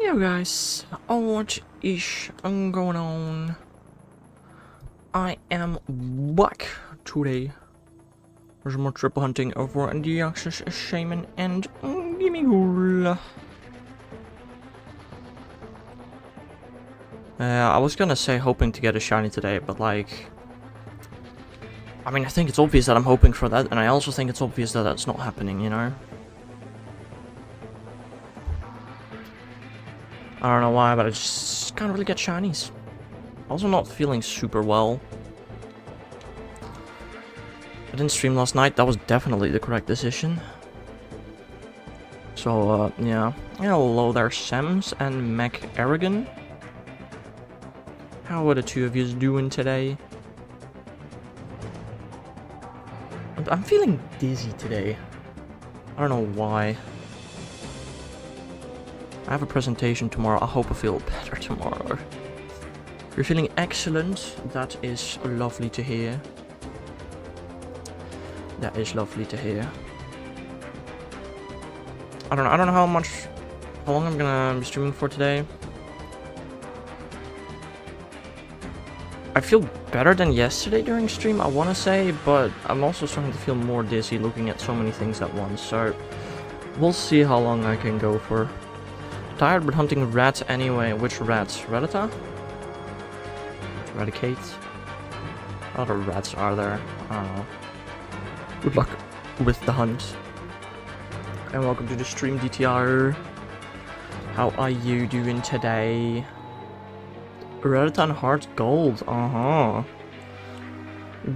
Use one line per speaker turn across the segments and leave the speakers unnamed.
Yo guys, what is going on? I am back today. There's more triple hunting over Deoxys, Shaymin, and Gimmighoul. I was gonna say hoping to get a shiny today, but like... I mean, I think it's obvious that I'm hoping for that, and I also think it's obvious that that's not happening, you know? I don't know why, but I just can't really get shinies. Also not feeling super well. I didn't stream last night, that was definitely the correct decision. So, yeah. Hello there, Sams and Mac Aragon. How are the two of you doing today? I'm feeling dizzy today. I don't know why. I have a presentation tomorrow. I hope I feel better tomorrow. You're feeling excellent. That is lovely to hear. That is lovely to hear. I don't know how long I'm gonna be streaming for today. I feel better than yesterday during stream, I wanna say, but I'm also starting to feel more dizzy looking at so many things at once, so we'll see how long I can go for. Tired but hunting rats anyway. Which rats? Rattata? Eradicate? What other rats are there? I don't know. Good luck with the hunt. And welcome to the stream, DTR. How are you doing today? Rattata and heart gold. Uh-huh.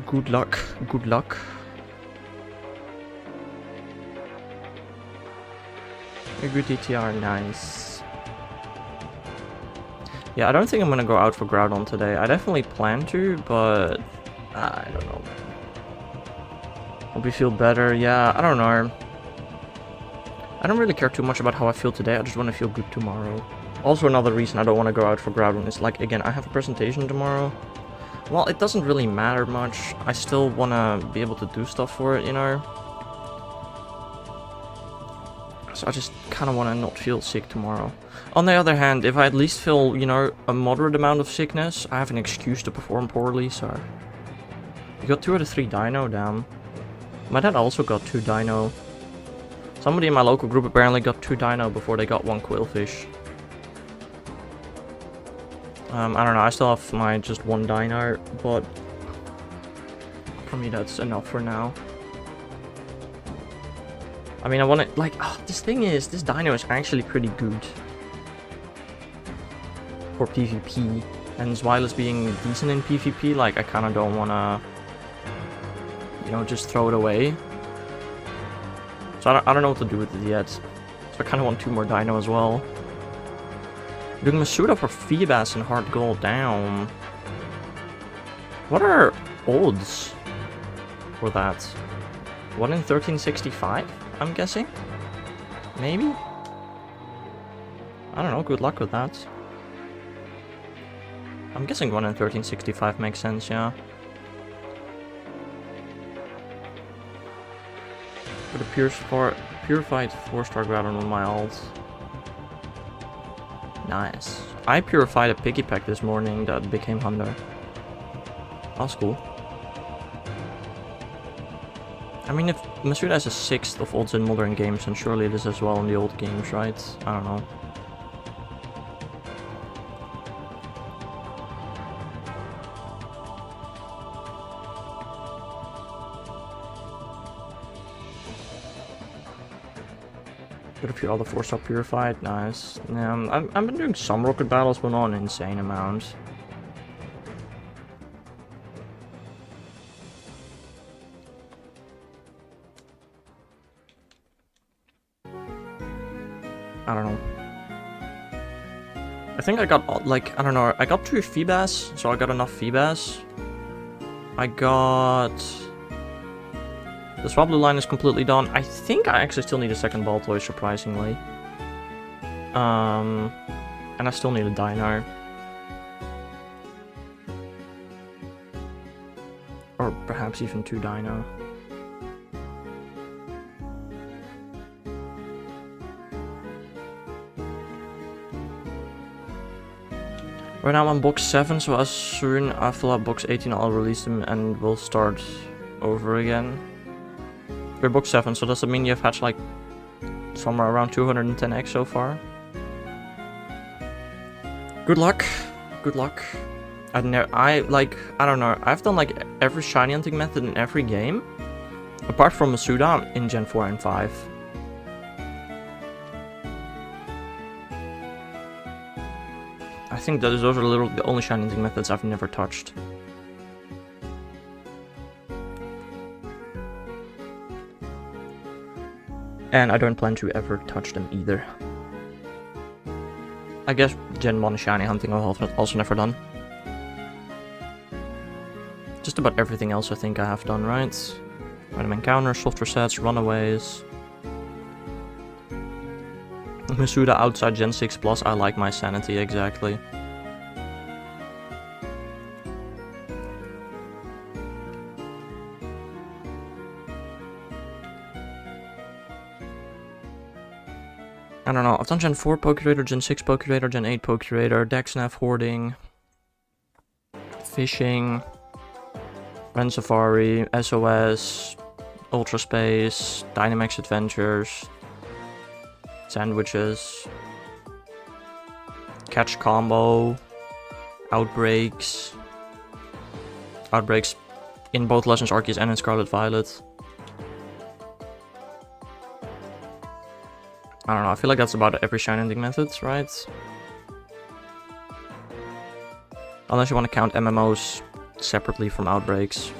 Good luck. Good luck. A good DTR, nice. Yeah, I don't think I'm gonna go out for Groudon today. I definitely plan to, but I don't know. Hope you feel better. Yeah, I don't know. I don't really care too much about how I feel today. I just want to feel good tomorrow. Also, another reason I don't want to go out for Groudon is, like, again, I have a presentation tomorrow. Well, it doesn't really matter much. I still want to be able to do stuff for it, you know? So I just kind of want to not feel sick tomorrow. On the other hand, if I at least feel, you know, a moderate amount of sickness, I have an excuse to perform poorly, so... You got 2 out of 3 dino, damn. My dad also got 2 dino. Somebody in my local group apparently got 2 dino before they got 1 quillfish. I don't know, I still have my just 1 dino, but... For me that's enough for now. I mean, I want to, like, this thing is, this dino is actually pretty good for PvP, and Zweilous being decent in PvP, like, I kind of don't want to, you know, just throw it away. So I don't know what to do with it yet. So I kind of want 2 more dino as well. Doing Masuda for Feebas and Hard Gold down. What are odds for that? 1 in 1365? I'm guessing? Maybe? I don't know, good luck with that. I'm guessing 1 in 1365 makes sense, yeah. Put a purified 4-star Groudon on my ult. Nice. I purified a piggy pack this morning that became Hunter. That's cool. I mean, if Masuda has a 6th of odds in modern games, then surely it is as well in the old games, right? I don't know. Got a few other 4-star purified, nice. I've been doing some rocket battles, but not an insane amount. I don't know. I think I got, like, I don't know, I got 2 Feebas, so I got enough Feebas. I got... The Swablu line is completely done. I think I actually still need a 2nd Baltoy, surprisingly. And I still need a Dino. Or perhaps even 2 Dino. Right now I'm on box 7, so as soon as I fill out box 18 I'll release them and we'll start over again. We're box 7, so does that mean you've hatched like somewhere around 210x so far? Good luck. Good luck. I don't know, I've done like every shiny hunting method in every game. Apart from Masuda in Gen 4 and 5. I think those are the only shiny hunting methods I've never touched. And I don't plan to ever touch them either. I guess Gen 1 shiny hunting I've also never done. Just about everything else I think I have done, right? Random encounters, soft resets, runaways. Masuda outside Gen 6 Plus, I like my sanity exactly. I don't know, I've done Gen 4 Pokerator, Gen 6 Pokerator, Gen 8 Pokerator, Dexnav Hoarding, Fishing, Ren Safari, SOS, Ultra Space, Dynamax Adventures, Sandwiches, Catch Combo, Outbreaks in both Legends Arceus and in Scarlet Violet. I don't know, I feel like that's about every shiny hunting methods, right? Unless you want to count MMOs separately from Outbreaks.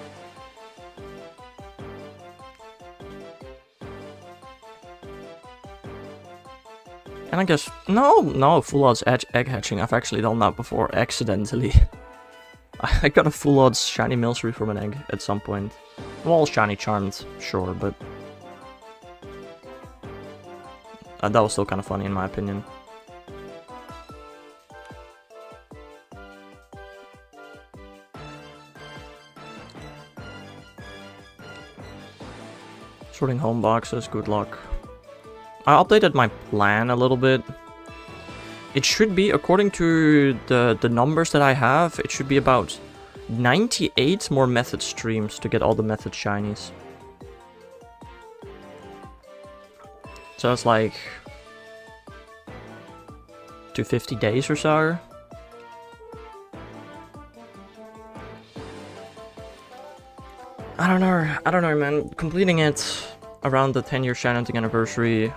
And I guess, no, full odds egg hatching, I've actually done that before, accidentally. I got a full odds shiny Milcery from an egg at some point. Well, shiny Charmed, sure, but... that was still kind of funny in my opinion. Sorting home boxes, good luck. I updated my plan a little bit. It should be, according to the numbers that I have, it should be about 98 more method streams to get all the method shinies. So that's like 250 days or so. I don't know man, completing it around the 10-year shiny hunting anniversary,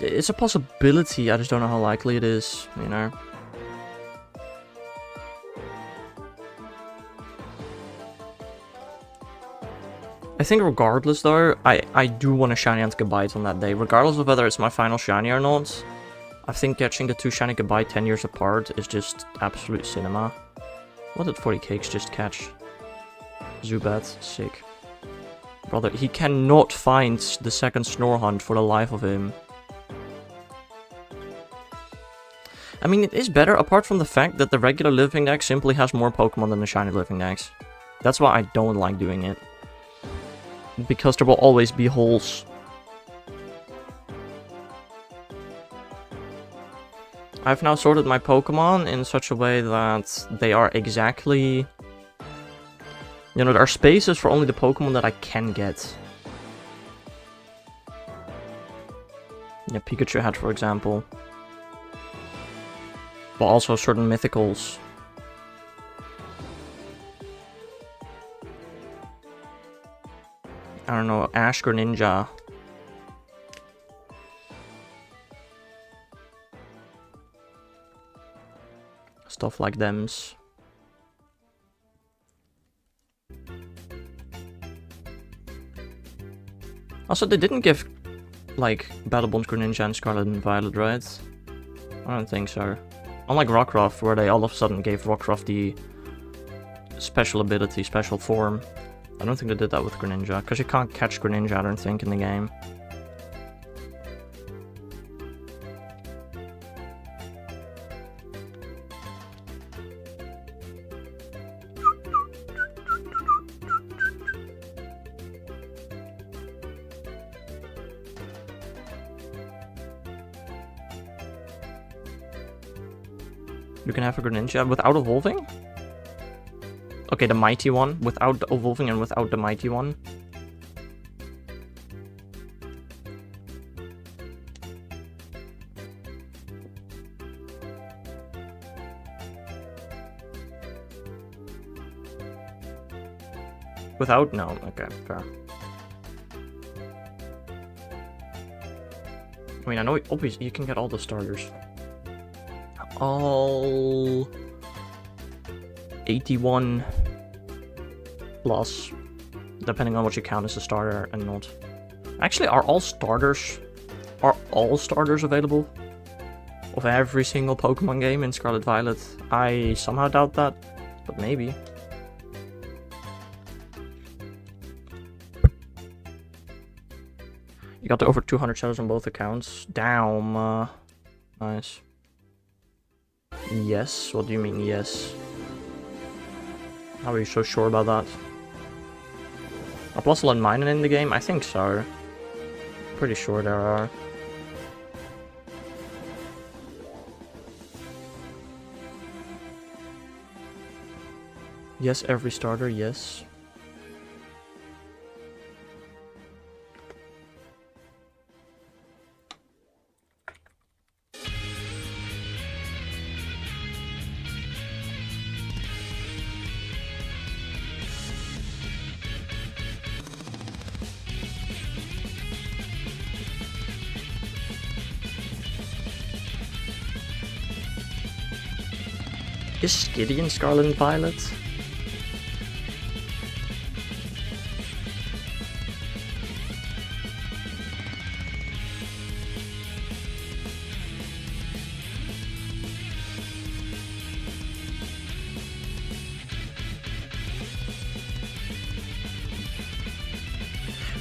it's a possibility, I just don't know how likely it is, you know. I think regardless though, I do want a shiny hunt Gabite on that day, regardless of whether it's my final shiny or not. I think catching the 2 shiny Gabite 10 years apart is just absolute cinema. What did 40 Cakes just catch? Zubat, sick. Brother, he cannot find the second Snore Hunt for the life of him. I mean, it is better apart from the fact that the regular Living Dex simply has more Pokemon than the shiny Living Dex. That's why I don't like doing it. Because there will always be holes. I've now sorted my Pokemon in such a way that they are exactly... You know, there are spaces for only the Pokemon that I can get. Yeah, Pikachu had, for example. But also certain mythicals. I don't know, Ash Greninja. Stuff like thems. Also, they didn't give, like, Battlebond Greninja and Scarlet and Violet, right? I don't think so. Unlike Rockruff, where they all of a sudden gave Rockruff the special ability, special form. I don't think they did that with Greninja, because you can't catch Greninja, I don't think, in the game. You can have a Greninja without evolving? Okay, the mighty one. Without the evolving and without the mighty one. Without? No. Okay, fair. I mean, I know obviously you can get all the starters. All 81 plus, depending on what you count as a starter and not. Actually, are all starters available of every single Pokemon game in Scarlet Violet? I somehow doubt that, but maybe. You got to over 200 shadows on both accounts. Damn. Nice. Yes? What do you mean, yes? How are you so sure about that? Are Plusle and Minun in the game? I think so. Pretty sure there are. Yes, every starter, yes. Is Skitty in Scarlet and Violet?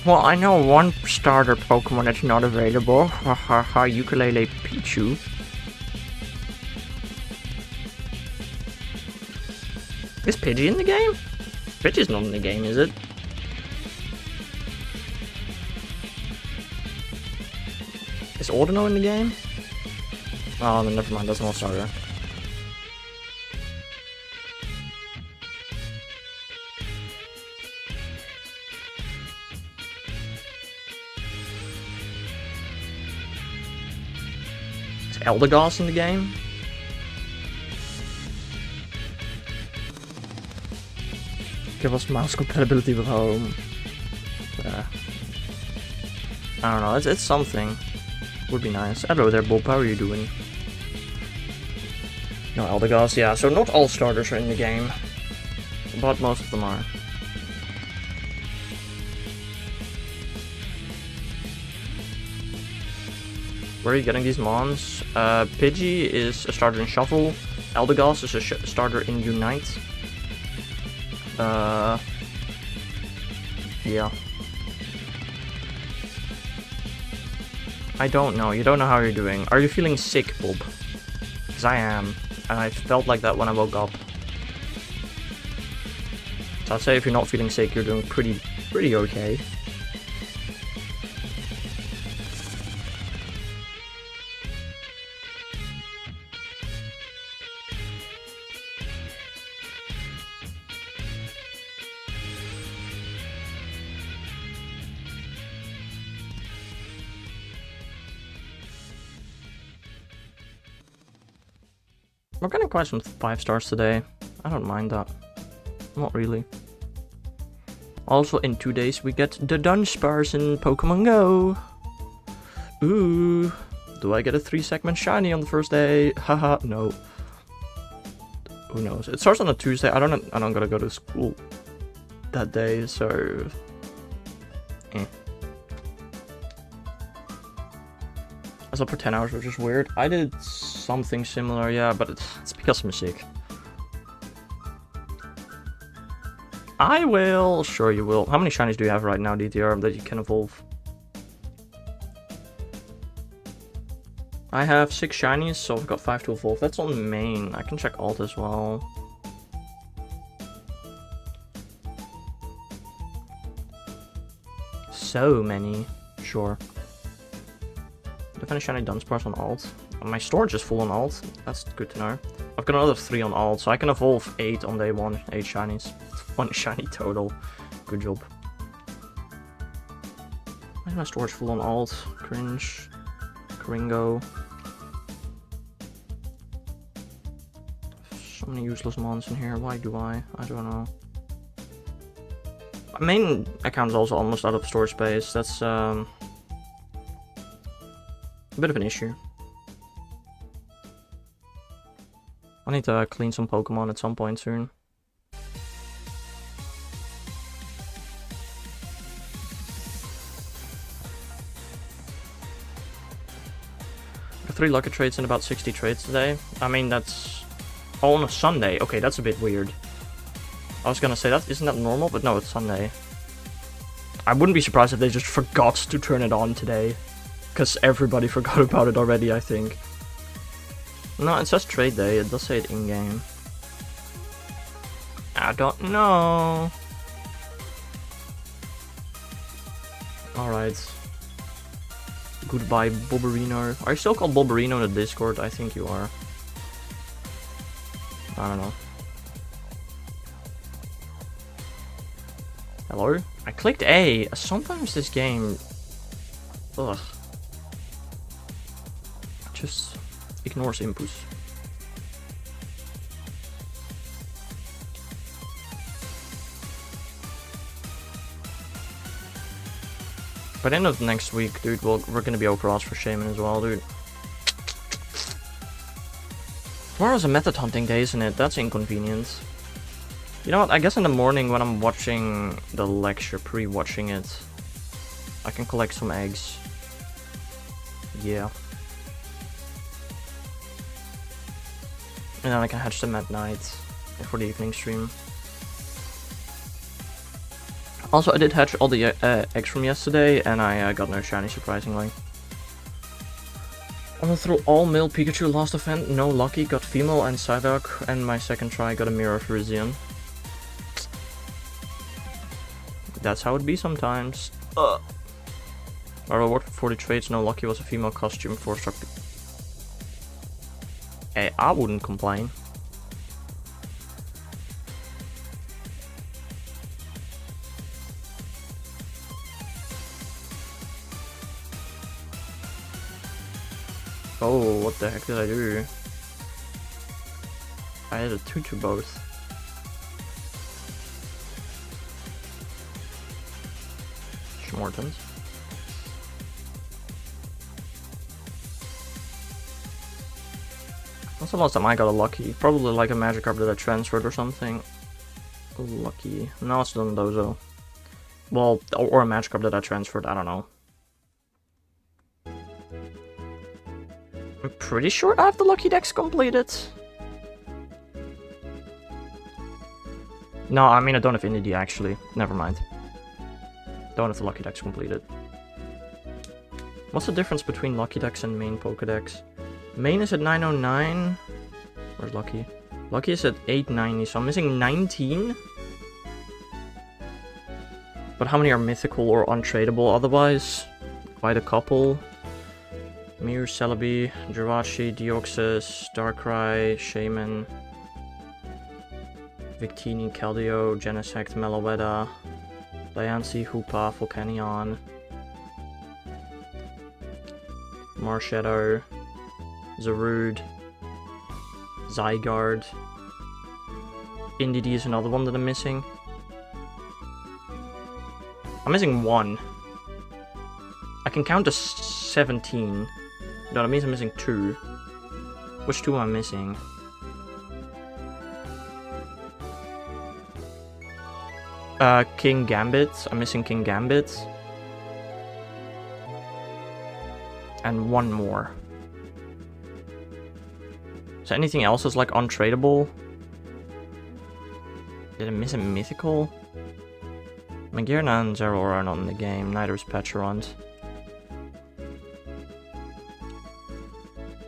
Well, I know one starter Pokemon that's not available. Hahaha, Ukulele Pichu. Is Pidgey in the game? Pidgey's not in the game, is it? Is Ordino in the game? Oh, then never mind, that's not a starter. Is Eldegoss in the game? Give us mouse compatibility with home. Yeah. I don't know, it's something. Would be nice. Hello there, Bob, how are you doing? No, Eldegoss, yeah, so not all starters are in the game. But most of them are. Where are you getting these mons? Pidgey is a starter in Shuffle. Eldegoss is a starter in Unite. Yeah. I don't know. You don't know how you're doing. Are you feeling sick, Bob? Because I am. And I felt like that when I woke up. So I'd say if you're not feeling sick, you're doing pretty okay. We're getting quite some 5 stars today. I don't mind that. Not really. Also, in 2 days, we get the Dunsparce in Pokemon Go. Ooh. Do I get a 3-segment shiny on the first day? Haha, no. Who knows? It starts on a Tuesday. I don't gotta go to school that day, so... I slept for 10 hours, which is weird. I did something similar, yeah, but it's because I'm sick. I will. Sure you will. How many shinies do you have right now, DTR, that you can evolve? I have 6 shinies, so I've got 5 to evolve. That's on main. I can check alt as well. So many. Sure. If any shiny Dunsparce on alt. My storage is full on alt. That's good to know. I've got another 3 on alt, so I can evolve 8 on day 1. 8 shinies. 1 shiny total. Good job. Why is my storage full on alt? Cringe. Kringo. So many useless mons in here. Why do I? I don't know. My main account is also almost out of storage space. That's a bit of an issue. I need to clean some Pokemon at some point soon. Got 3 lucky trades and about 60 trades today. I mean, that's all on a Sunday. Okay, that's a bit weird. I was gonna say, isn't that normal? But no, it's Sunday. I wouldn't be surprised if they just forgot to turn it on today. Because everybody forgot about it already, I think. No, it says trade day. It does say it in-game. I don't know. Alright. Goodbye, Bobberino. Are you still called Bobberino in the Discord? I think you are. I don't know. Hello? I clicked A. Sometimes this game... Ugh. Just ignores inputs. By the end of next week, dude, we're gonna be overcrossed for Shaymin as well, dude. Tomorrow's a method hunting day, isn't it? That's inconvenient. You know what, I guess in the morning when I'm watching the lecture, pre-watching it, I can collect some eggs. Yeah. And then I can hatch them at night for the evening stream. Also, I did hatch all the eggs from yesterday, and I got no shiny, surprisingly. I went through all male Pikachu last event, no lucky, got female and Psyduck, and my second try got a mirror of Rizian. That's how it be sometimes. My reward for 40 trades, no lucky, was a female costume, 4-star. Hey, I wouldn't complain. Oh, what the heck did I do? I had a 2 to both. Schmortons. What's the last time I got a lucky? Probably like a Magikarp that I transferred or something. Lucky. No, it's done Dozo. Well, or a Magikarp that I transferred, I don't know. I'm pretty sure I have the lucky decks completed. No, I mean I don't have Indy actually. Never mind. Don't have the lucky decks completed. What's the difference between lucky decks and main Pokedex? Main is at 909. Where's Lucky? Lucky is at 890, so I'm missing 19. But how many are mythical or untradeable otherwise? Quite a couple. Mew, Celebi, Jirachi, Deoxys, Darkrai, Shaymin, Victini, Keldeo, Genesect, Meloetta, Diancie, Hoopa, Volcanion, Marshadow, Zarude, Zygarde. Indeedee is another one that I'm missing. I'm missing 1. I can count to 17. No, that means I'm missing 2. Which 2 am I missing? King Gambit. I'm missing King Gambit. And 1 more. So anything else is like untradeable? Did I miss a mythical? Magearna and Zeraora are not in the game, neither is Pecharunt.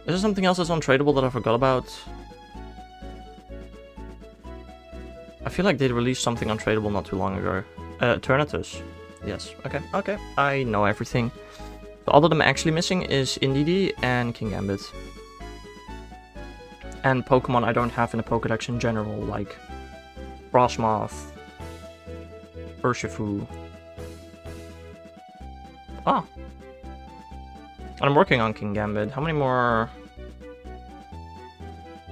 Is there something else that's untradeable that I forgot about? I feel like they released something untradeable not too long ago. Eternatus. Yes, okay. I know everything. The other that I'm actually missing is Indeedee and King Gambit. and Pokemon I don't have in the Pokédex in general, like Frostmoth, Urshifu. Ah! And I'm working on King Gambit. How many more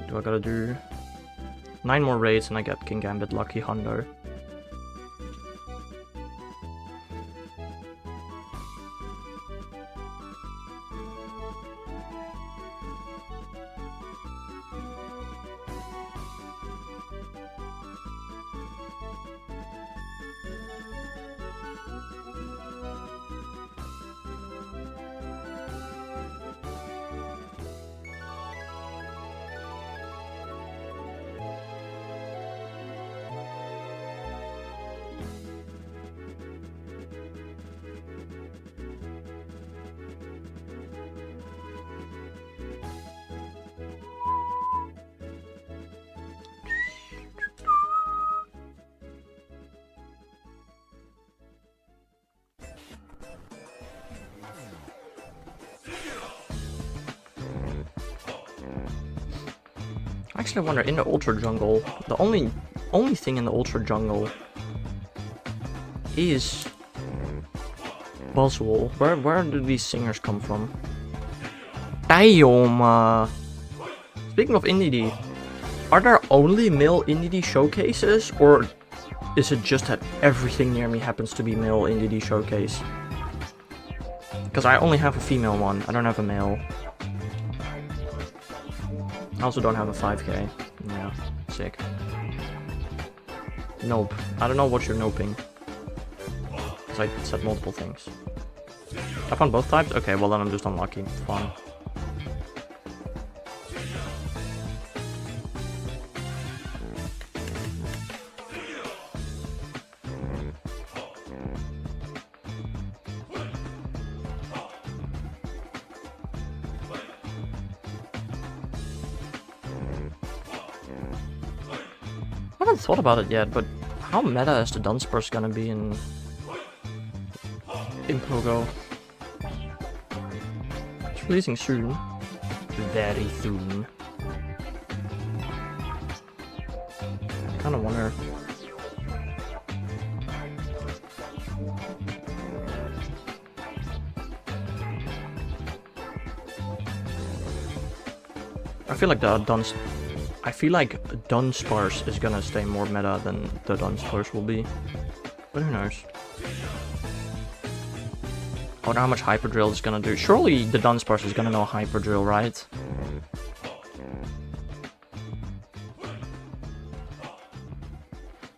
do I gotta do? 9 more raids and I get King Gambit Lucky Hundo. Actually, I wonder, in the Ultra Jungle, the only thing in the Ultra Jungle is Buzzwole. Where do these singers come from? Damn! Speaking of Indie, are there only male Indie showcases, or is it just that everything near me happens to be male Indie showcase? Because I only have a female one, I don't have a male. I also don't have a 5k. Yeah, sick. Nope. I don't know what you're noping. Because I said multiple things. I found both types? Okay, well then I'm just unlucky. Fun. I haven't thought about it yet, but how meta is the Dunsparce gonna be in Pogo? It's releasing soon. Very soon. I kinda wonder. I feel like Dunsparce is gonna stay more meta than the Dunsparce will be. But who knows? I wonder how much Hyper Drill is gonna do. Surely the Dunsparce is gonna know Hyper Drill, right?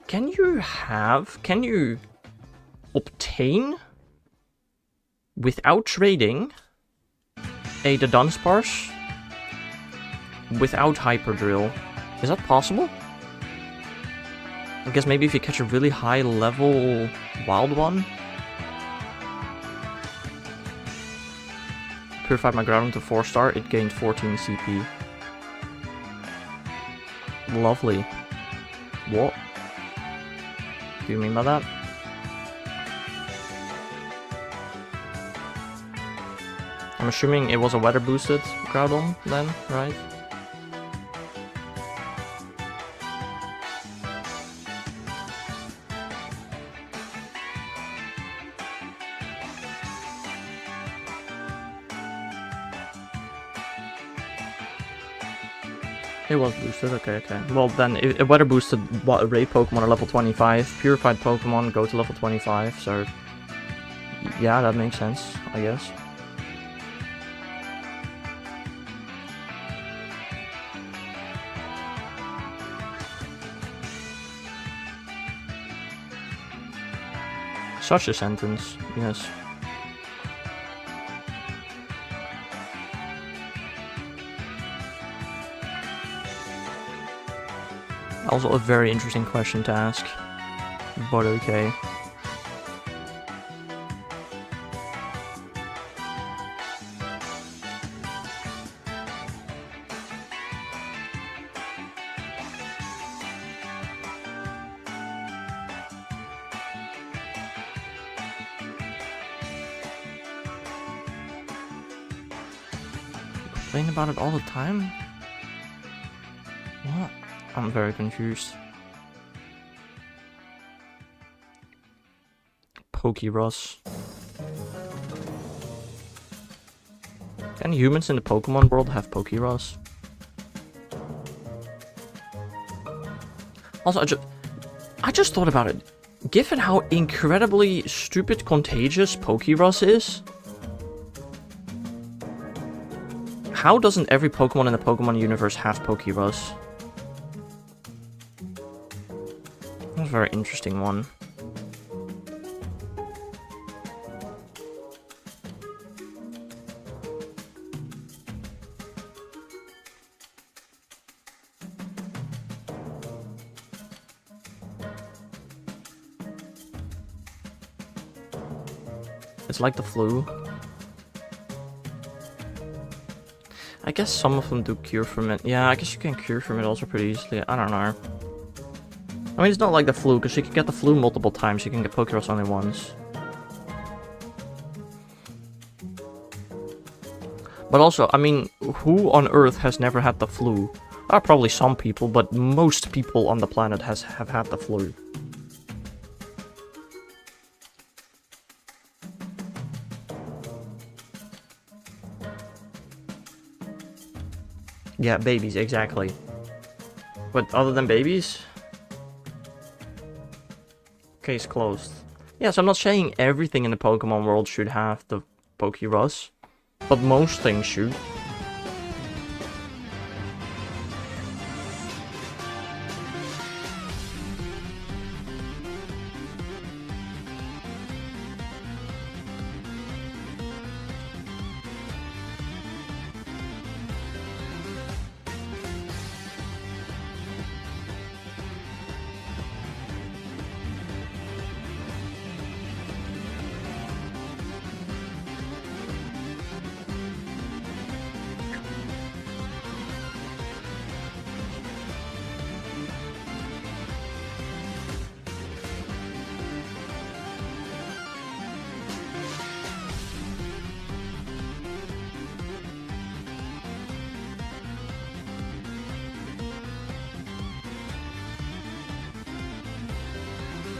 Can you obtain, without trading, the Dunsparce without Hyper Drill? Is that possible? I guess maybe if you catch a really high level wild one. Purified my Groudon to 4-star, it gained 14 CP. Lovely. What do you mean by that? I'm assuming it was a weather boosted Groudon then, right? It was boosted, okay. Well then, it weather boosted Ray Pokemon are level 25, Purified Pokemon go to level 25, so yeah, that makes sense, I guess. Such a sentence, yes. Also a very interesting question to ask, but okay. Complain about it all the time? What? I'm very confused. Pokeross. Can humans in the Pokemon world have Pokeross? Also, I just thought about it. Given how incredibly stupid contagious Pokeross is, how doesn't every Pokemon in the Pokemon universe have Pokeross? That's a very interesting one. It's like the flu. I guess some of them do cure from it. Yeah, I guess you can cure from it also pretty easily. I don't know. I mean, it's not like the flu, because you can get the flu multiple times. You can get Pokeross only once. But also, I mean, who on Earth has never had the flu? Probably some people, but most people on the planet have had the flu. Yeah, babies, exactly. But other than babies? Case closed. Yeah, so I'm not saying everything in the Pokemon world should have the Pokeross, but most things should.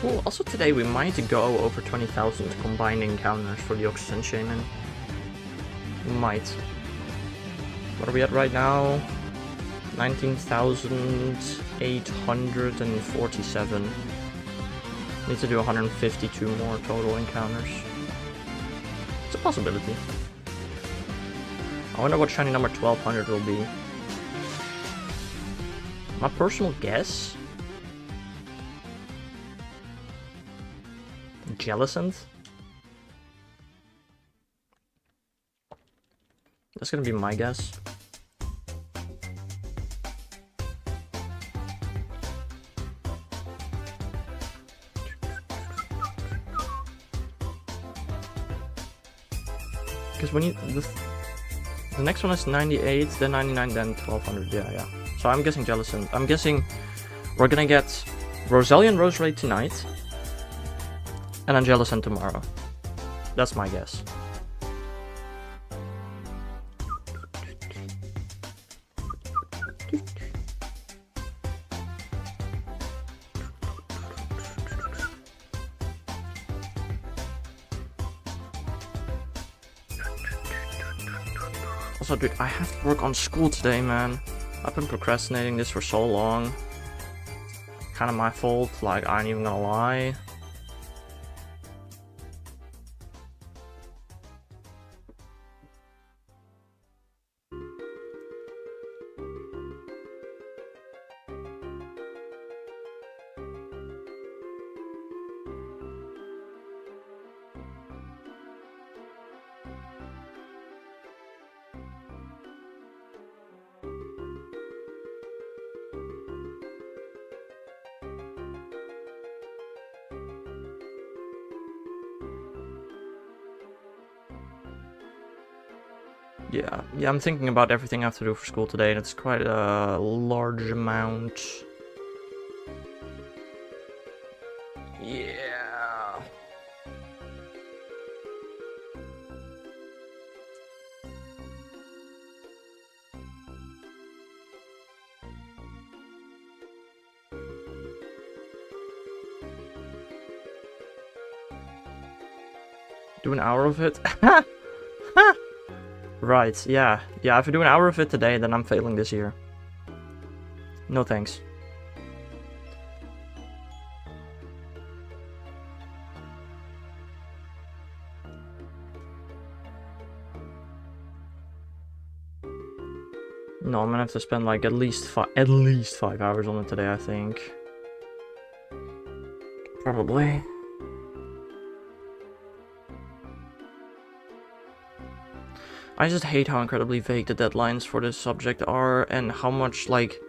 Well, also today we might go over 20,000 combined encounters for Deoxys and Shaymin. Might. What are we at right now? 19,847. Need to do 152 more total encounters. It's a possibility. I wonder what shiny number 1200 will be. My personal guess? Jellicent? That's gonna be my guess. Because when you... The next one is 98, then 99, then 1200. Yeah. So I'm guessing Jellicent. I'm guessing we're gonna get Roselia and Roserade tonight. And then Jellicent tomorrow. That's my guess. Also, dude, I have to work on school today, man. I've been procrastinating this for so long. Kinda my fault, like, I ain't even gonna lie. Yeah, I'm thinking about everything I have to do for school today, and it's quite a large amount. Yeah. Do an hour of it? Right, yeah. Yeah, if I do an hour of it today, then I'm failing this year. No thanks. No, I'm gonna have to spend like at least 5 hours on it today, I think. Probably. I just hate how incredibly vague the deadlines for this subject are, and how much, like,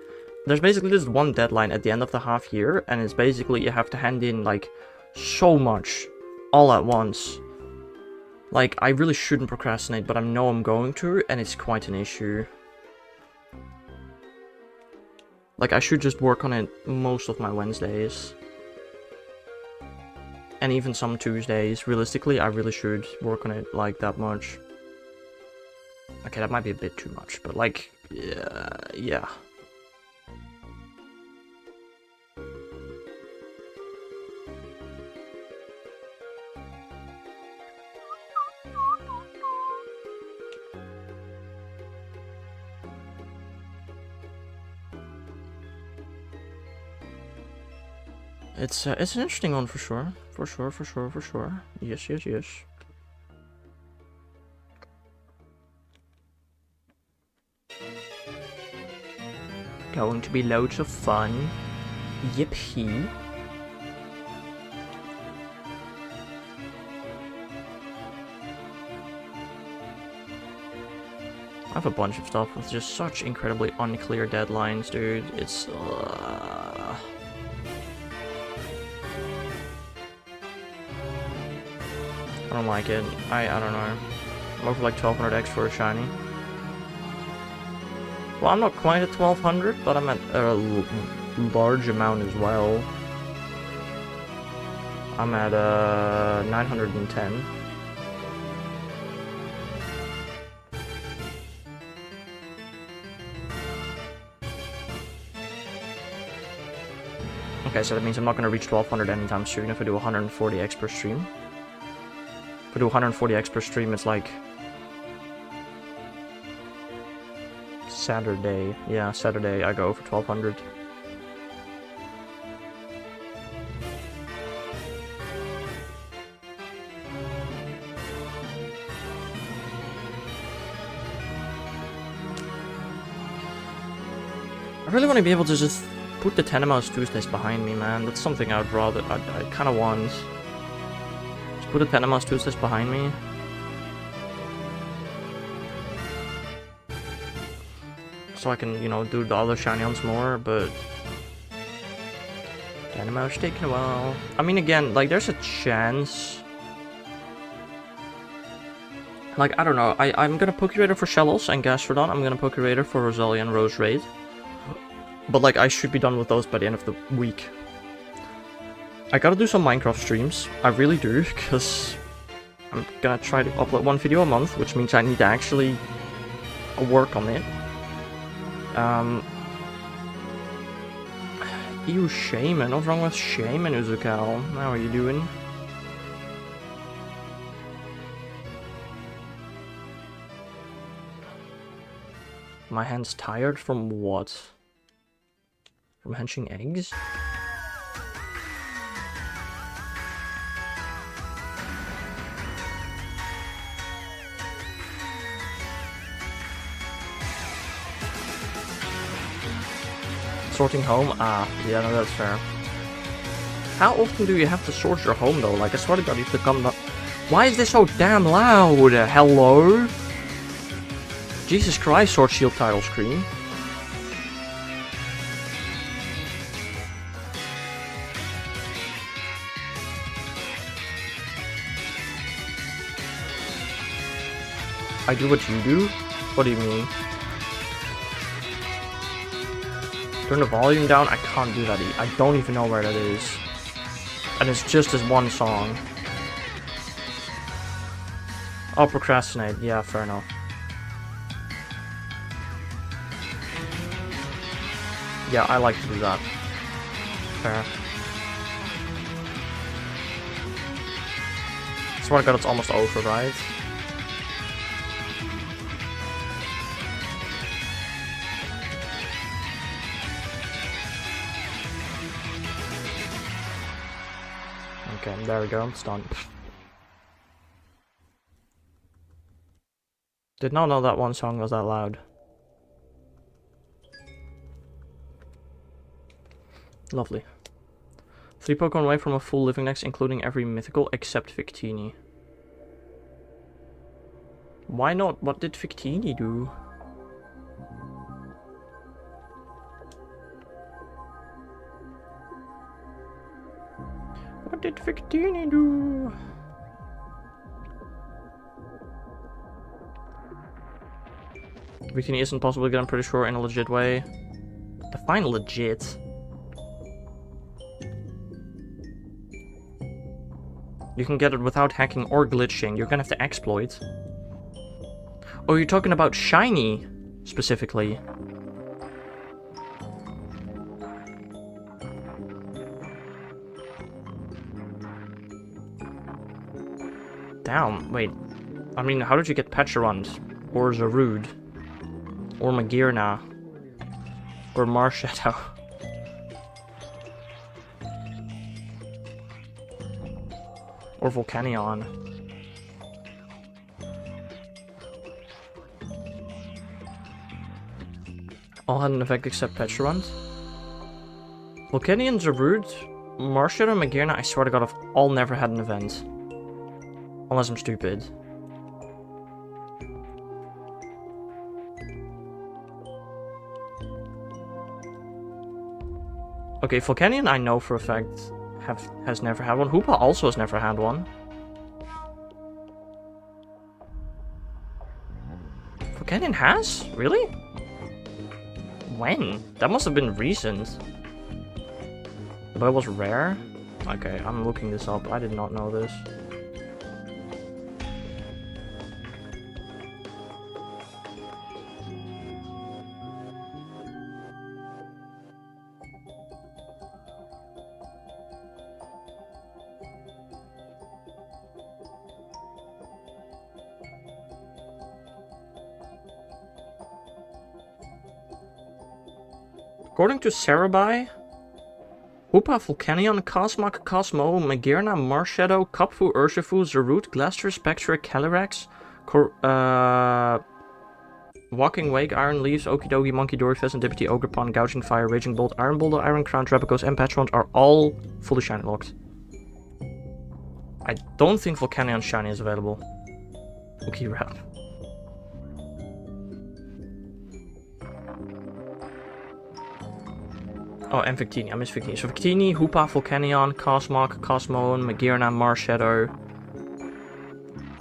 there's basically this one deadline at the end of the half year, and it's basically you have to hand in, like, so much all at once. Like, I really shouldn't procrastinate, but I know I'm going to, and it's quite an issue. Like, I should just work on it most of my Wednesdays. And even some Tuesdays. Realistically, I really should work on it, like, that much. Okay, that might be a bit too much, but, like, yeah. It's an interesting one for sure. For sure. Yes. Going to be loads of fun. Yippee. I have a bunch of stuff with just such incredibly unclear deadlines, dude. It's I don't like it. I don't know. I'm over like 1200x for a shiny. Well, I'm not quite at 1200, but I'm at a large amount as well. I'm at 910. Okay, so that means I'm not going to reach 1200 anytime soon if I do 140x per stream. If I do 140x per stream, it's like Saturday. Yeah, Saturday I go for 1200. I really want to be able to just put the Tenemos Tuesdays behind me, man. That's something I kind of want. Just put the Tenemos Tuesdays behind me. So I can, you know, do the other shiny ones more, but Tenemos taking a while. I mean, again, like, there's a chance. Like, I don't know. I'm gonna Pokerator for Shellos and Gastrodon. I'm gonna Pokerator for Roselia and Rose Raid. But, like, I should be done with those by the end of the week. I gotta do some Minecraft streams. I really do, because I'm gonna try to upload one video a month, which means I need to actually work on it. Ew, Shaymin. What's wrong with Shaymin, Uzucal? How are you doing? My hand's tired from what? From hatching eggs? Sorting home? Ah, yeah, no, that's fair. How often do you have to sort your home, though? Like, I swear to God, you have to come up. Why is this so damn loud? Hello? Jesus Christ, Sword Shield title screen. I do what you do? What do you mean? Turn the volume down? I can't do that. I don't even know where that is. And it's just this one song. I'll procrastinate. Yeah, fair enough. Yeah, I like to do that. Fair. Swear to God, it's almost over, right? Okay, there we go, it's done. Did not know that one song was that loud. Lovely. 3 Pokemon away from a full living dex, including every mythical except Victini. Why not? What did Victini do? What did Victini do? Victini isn't possible to get, I'm pretty sure, in a legit way. Define legit. You can get it without hacking or glitching. You're gonna have to exploit. Oh, you're talking about shiny, specifically. Damn, wait. I mean, how did you get Pecharunt? Or Zarude? Or Magearna? Or Marshadow? Or Volcanion? All had an effect except Pecharunt? Volcanion, Zarude, Marshadow, and Magearna, I swear to God, have all never had an event. Unless I'm stupid. Okay, Volcanion I know for a fact has never had one. Hoopa also has never had one. Volcanion has? Really? When? That must have been recent. But it was rare? Okay, I'm looking this up. I did not know this. According to Sarabai, Hoopa, Volcanion, Cosmog, Cosmo, Magearna, Marshadow, Kupfu, Urshifu, Zarude, Glaster, Spectre, Calyrex, Walking Wake, Iron Leaves, Okidogi, Monkey Dory, Pheasant, Deputy, Ogerpon, Gouging Fire, Raging Bolt, Iron Boulder, Iron Crown, Trapicos, and Pecharunt are all fully shiny locked. I don't think Volcanion shiny is available. Okay, wrap. Oh, and Victini. I missed Victini. So Victini, Hoopa, Volcanion, Cosmog, Cosmoan, Magearna, Marshadow,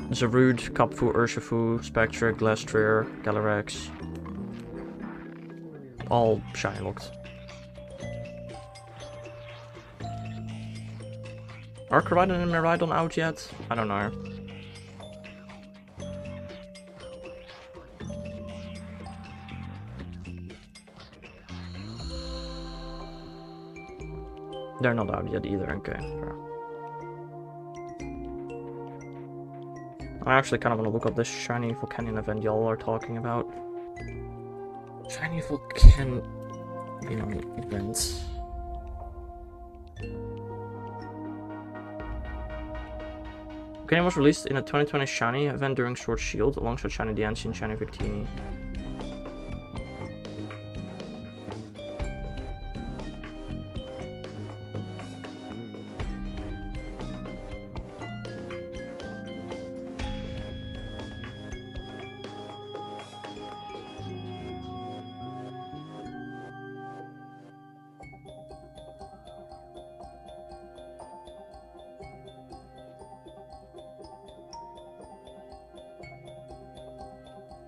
Zarude, Kupfu, Urshifu, Spectre, Glastrier, Calyrex. All shiny locked. Are Koraidon and Miraidon out yet? I don't know. They're not out yet either, okay. Fair. I actually kind of want to look up this shiny Volcanion event y'all are talking about. Shiny Volcanion events. Volcanion was released in a 2020 shiny event during Sword Shield alongside Shiny Diancie and Shiny Victini.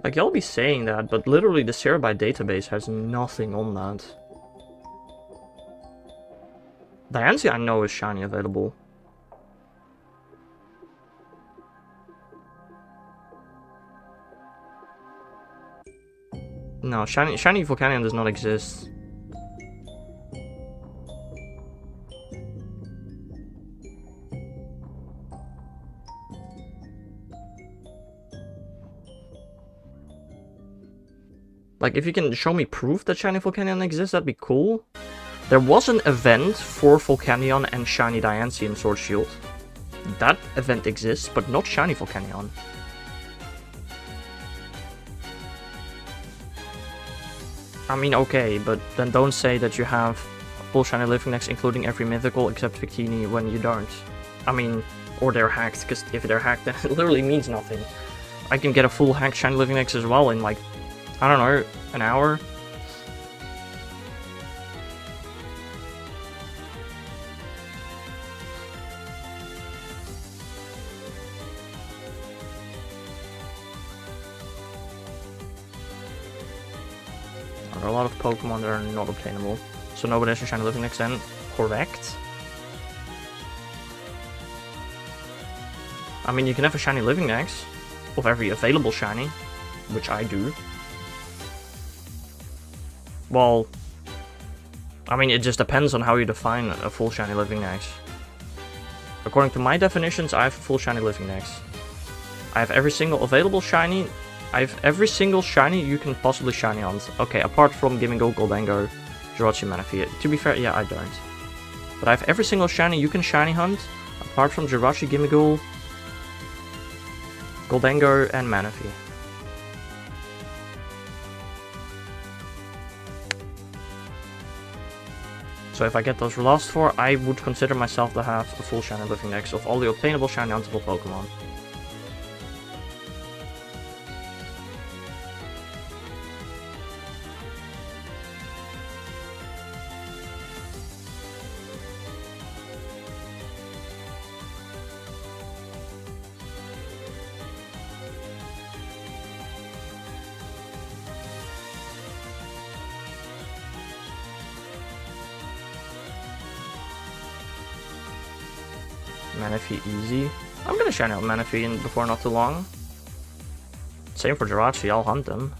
Like, y'all be saying that, but literally the Cerebyte database has nothing on that. Diancie I know is shiny available. No, shiny Volcanion does not exist. Like, if you can show me proof that shiny Volcanion exists, that'd be cool. There was an event for Volcanion and shiny Diancie in Sword Shield. That event exists, but not shiny Volcanion. I mean, okay, but then don't say that you have full shiny living necks, including every mythical except Victini, when you don't. I mean, or they're hacked, because if they're hacked, then it literally means nothing. I can get a full hacked shiny living necks as well in, like, I don't know, an hour. There are a lot of Pokemon that are not obtainable. So nobody has a shiny living next then. Correct. I mean, you can have a shiny living next of every available shiny, which I do. Well, I mean, it just depends on how you define a full shiny living next. According to my definitions, I have a full shiny living next. I have every single available shiny. I have every single shiny you can possibly shiny hunt. Okay, apart from Gimmighoul, Gholdengo, Jirachi, Manaphy. To be fair, yeah, I don't. But I have every single shiny you can shiny hunt, apart from Jirachi, Gimmighoul, Gholdengo, and Manaphy. So if I get those last four, I would consider myself to have a full shiny living next of all the obtainable shiny huntable Pokemon. Manaphy easy. I'm gonna shine out Manaphy in before not too long. Same for Jirachi, I'll hunt them.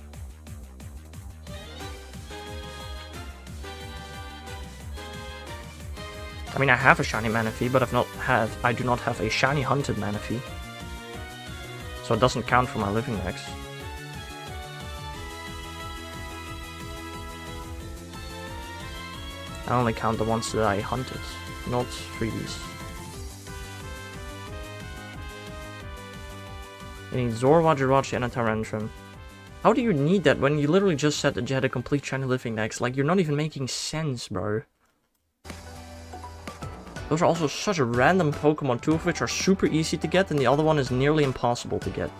I mean, I have a shiny Manaphy, but I do not have a shiny hunted Manaphy. So it doesn't count for my living next. I only count the ones that I hunted, not freebies. You need Zorua, Jirachi, and a Tyrantrum. How do you need that when you literally just said that you had a complete shiny living next? Like, you're not even making sense, bro. Those are also such a random Pokemon, two of which are super easy to get, and the other one is nearly impossible to get.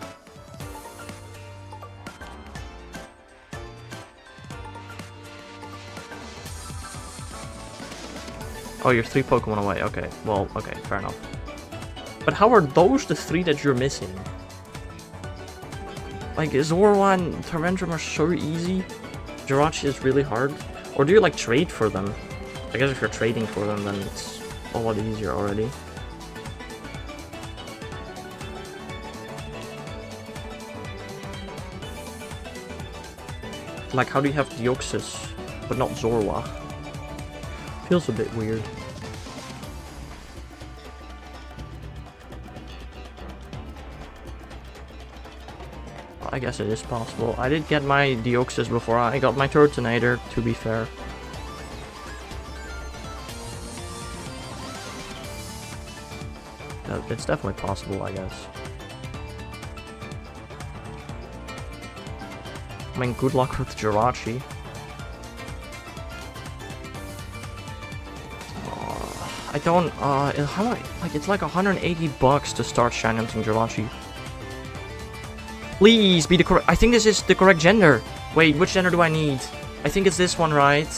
Oh, you're 3 Pokemon away. Okay, well, okay, fair enough. But how are those the 3 that you're missing? Like, Zorua and Tyrantrum are so easy. Jirachi is really hard. Or do you, like, trade for them? I guess if you're trading for them, then it's a lot easier already. Like, how do you have Deoxys, but not Zorua? Feels a bit weird. I guess it is possible. I did get my Deoxys before I got my Turtonator, to be fair. It's definitely possible, I guess. I mean, good luck with Jirachi. I don't, how do I, like, it's like $180 to start shiny hunting Jirachi. Please be the correct, I think this is the correct gender. Wait, which gender do I need? I think it's this one, right?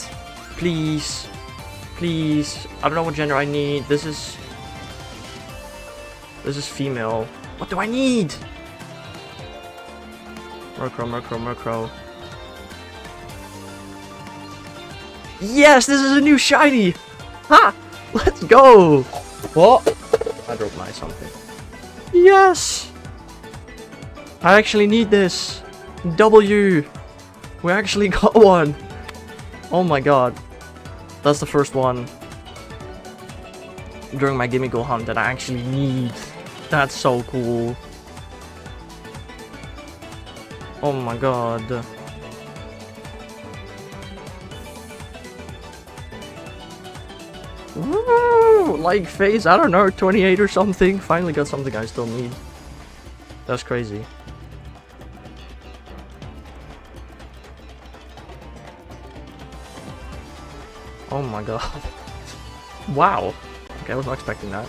Please. Please. I don't know what gender I need. This is female. What do I need? Murkrow. Yes, this is a new shiny! Ha! Let's go! What? I dropped my something. Yes! I actually need this. W. We actually got one. Oh my god. That's the first one during my Gimmighoul hunt that I actually need. That's so cool. Oh my god. Woo! Like phase, I don't know, 28 or something. Finally got something I still need. That's crazy. Oh my god. Wow. Okay, I was not expecting that.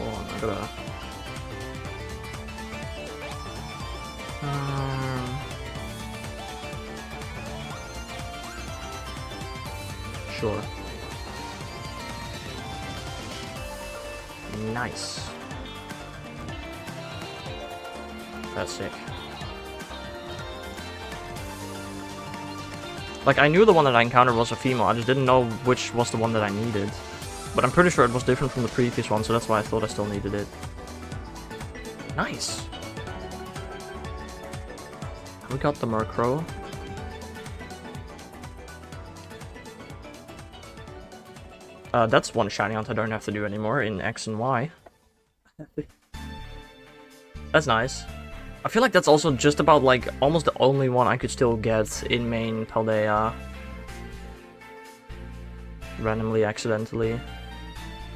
Oh, I'm gonna... Sure. Nice. That's sick. Like, I knew the one that I encountered was a female, I just didn't know which was the one that I needed. But I'm pretty sure it was different from the previous one, so that's why I thought I still needed it. Nice! We got the Murkrow. That's one shiny hunt I don't have to do anymore in X and Y. That's nice. I feel like that's also just about, like, almost the only one I could still get in main Paldea. Randomly, accidentally.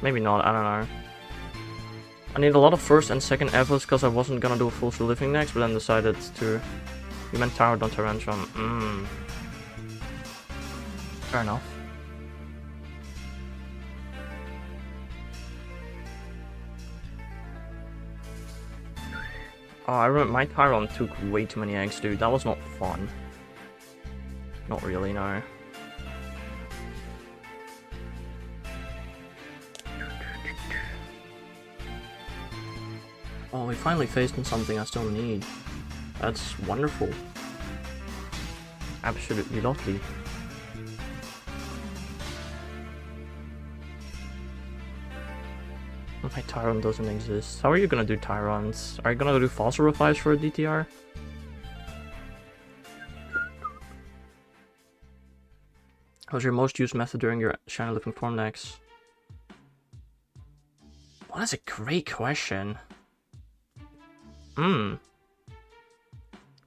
Maybe not, I don't know. I need a lot of first and second Evos because I wasn't gonna do a full shoe living next, but then decided to... You meant Tower, don't Tyrantrum. Fair enough. Oh, I remember my Tyron took way too many eggs, dude. That was not fun. Not really, no. Oh, we finally faced in something I still need. That's wonderful. Absolutely lovely. My Tyron doesn't exist. How are you gonna do Tyrons? Are you gonna do Fossil Revives for a DTR? What was your most used method during your shiny living form next? Well, that's a great question. I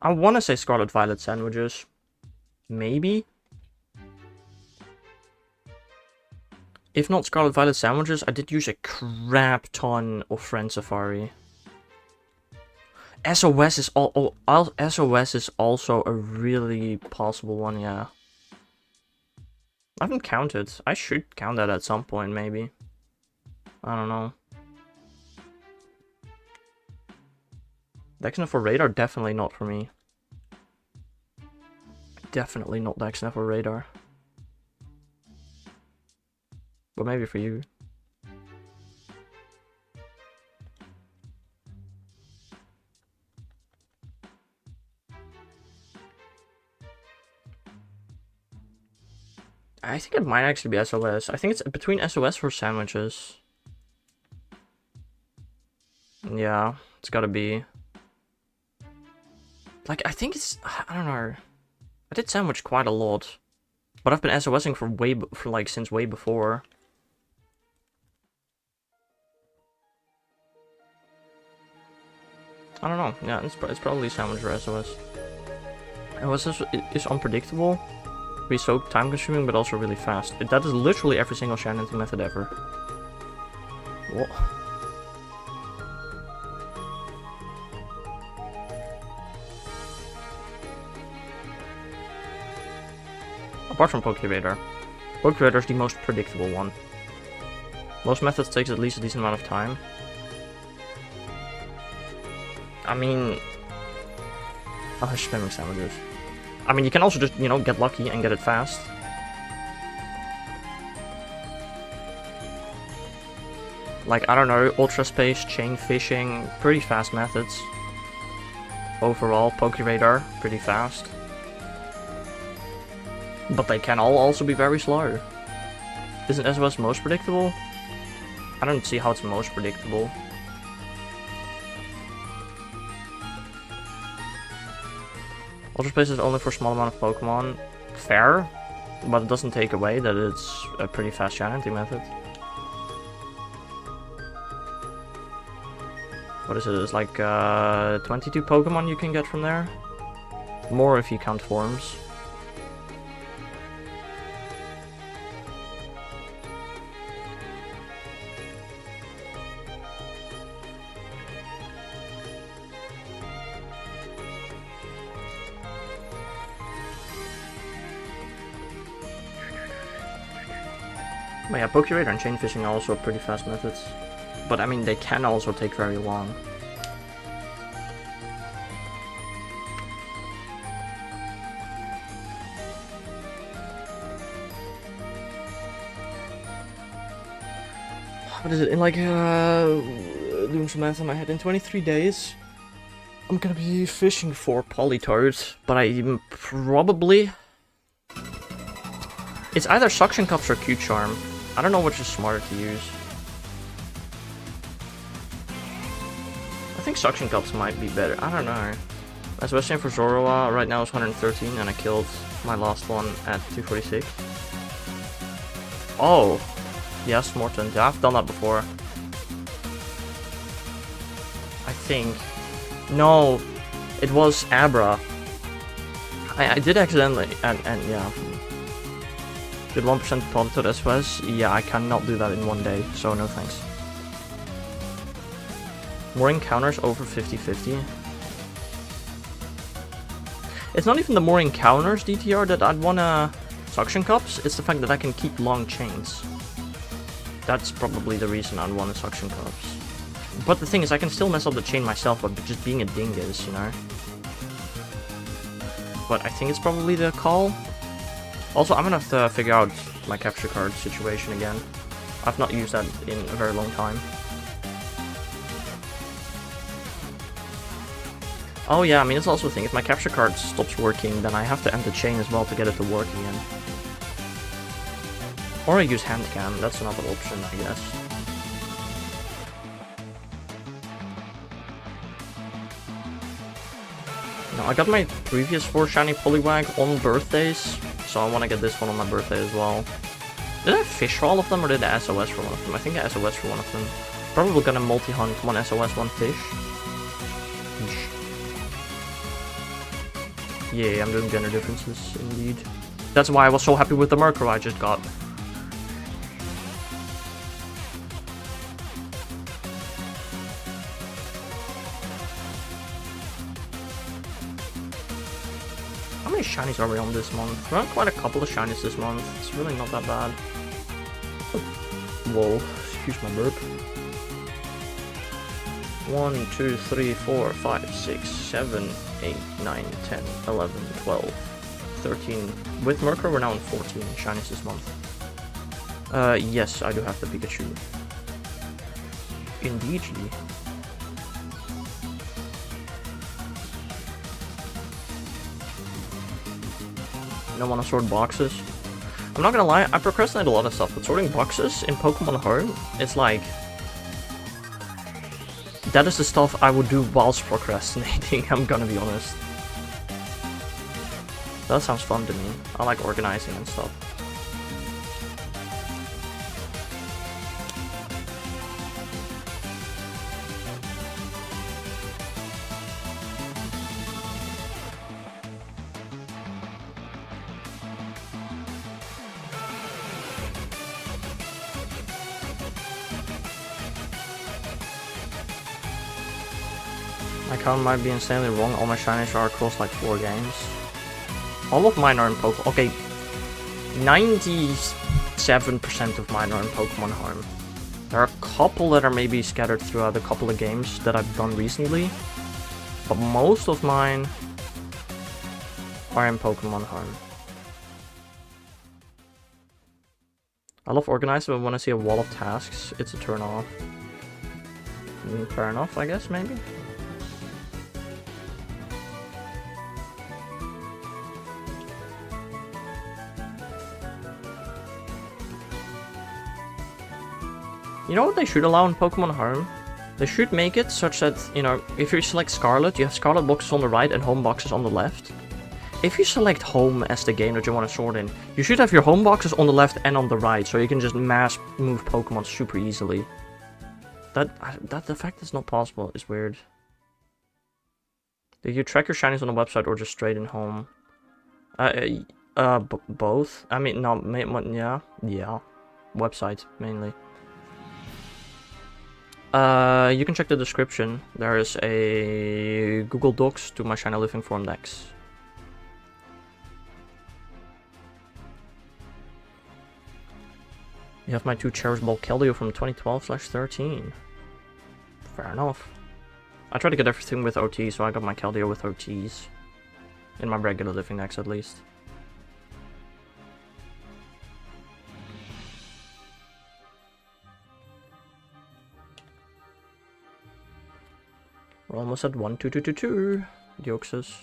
want to say Scarlet Violet sandwiches. Maybe? If not Scarlet Violet sandwiches, I did use a crap ton of Friend Safari. SOS is SOS is also a really possible one, yeah. I haven't counted. I should count that at some point, maybe. I don't know. Dexna for Radar? Definitely not for me. Definitely not Dexna for Radar. But maybe for you. I think it might actually be SOS. I think it's between SOS for sandwiches. Yeah, it's gotta be. Like, I think it's... I don't know. I did sandwich quite a lot. But I've been SOSing since way before. I don't know. Yeah, it's probably sandwich or SOS. SOS is unpredictable. Be so time consuming, but also really fast. That is literally every single shiny hunting method ever. What? Apart from Pokeradar. Pokeradar is the most predictable one. Most methods takes at least a decent amount of time. I mean... Oh, spamming sandwiches. I mean, you can also just, you know, get lucky and get it fast. Like, I don't know, Ultra Space, Chain Fishing, pretty fast methods. Overall, Pokeradar, pretty fast. But they can all also be very slow. Isn't SOS most predictable? I don't see how it's most predictable. Ultra Space is only for a small amount of Pokemon. Fair, but it doesn't take away that it's a pretty fast Shanty method. What is it? It's like 22 Pokemon you can get from there. More if you count forms. But yeah, Pokeraider and Chain Fishing are also pretty fast methods. But I mean, they can also take very long. What is it? In like, doing some math in my head, in 23 days, I'm gonna be fishing for Politoads, but I probably... It's either Suction Cups or Q-Charm. I don't know which is smarter to use. I think Suction Cups might be better. I don't know. Especially for Zorua, right now it's 113 and I killed my last one at 246. Oh! Yes, Morton. Yeah, I've done that before. I think. No! It was Abra. I did accidentally, and yeah. Did 1% Politoed SOS? Yeah, I cannot do that in one day, so no thanks. More encounters over 50-50. It's not even the more encounters DTR that I'd wanna Suction Cups, it's the fact that I can keep long chains. That's probably the reason I'd want Suction Cups. But the thing is, I can still mess up the chain myself by just being a dingus, you know? But I think it's probably the call. Also, I'm gonna have to figure out my capture card situation again. I've not used that in a very long time. Oh yeah, I mean, it's also a thing. If my capture card stops working, then I have to end the chain as well to get it to work again. Or I use hand cam, that's another option, I guess. Now, I got my previous 4 shiny Poliwag on birthdays, so I want to get this one on my birthday as well. Did I fish for all of them, or did I SOS for one of them? I think I SOS for one of them. Probably gonna multi-hunt 1 SOS, 1 fish. Yeah, I'm doing gender differences, indeed. That's why I was so happy with the Murkrow I just got. How many shinies are we on this month? We're on quite a couple of shinies this month. It's really not that bad. Whoa, excuse my burp. 1, 2, 3, 4, 5, 6, 7, 8, 9, 10, 11, 12, 13. With Murkrow, we're now on 14 shinies this month. Yes, I do have the Pikachu. Indeed. You don't want to sort boxes? I'm not gonna lie, I procrastinate a lot of stuff, but sorting boxes in Pokemon Home, it's like... That is the stuff I would do whilst procrastinating, I'm gonna be honest. That sounds fun to me. I like organizing and stuff. My count might be insanely wrong, all my shinies are across like 4 games. All of mine are in Pokemon. Okay, 97% of mine are in Pokemon Home. There are a couple that are maybe scattered throughout a couple of games that I've done recently, but most of mine are in Pokemon Home. I love organizing, but when I see a wall of tasks, it's a turn off. Fair enough, I guess, maybe? You know what they should allow in Pokemon Home? They should make it such that, you know, if you select Scarlet, you have Scarlet boxes on the right and Home boxes on the left. if you select home as the game that you want to sort in, you should have your home boxes on the left and on the right, so you can just mass move Pokemon super easily. That the fact it's not possible is weird. Do you track your shinies on the website or just straight in home? Both. I mean, no, yeah, website mainly. You can check the description. There is a Google Docs to my Shiny Living Form Dex. You have my 2 Cherish Ball Keldeo from 2012/13. Fair enough. I tried to get everything with OT, so I got my Keldeo with OTs. In my regular Living Dex, at least. We're almost at 1-2-2-2-2. Deoxys.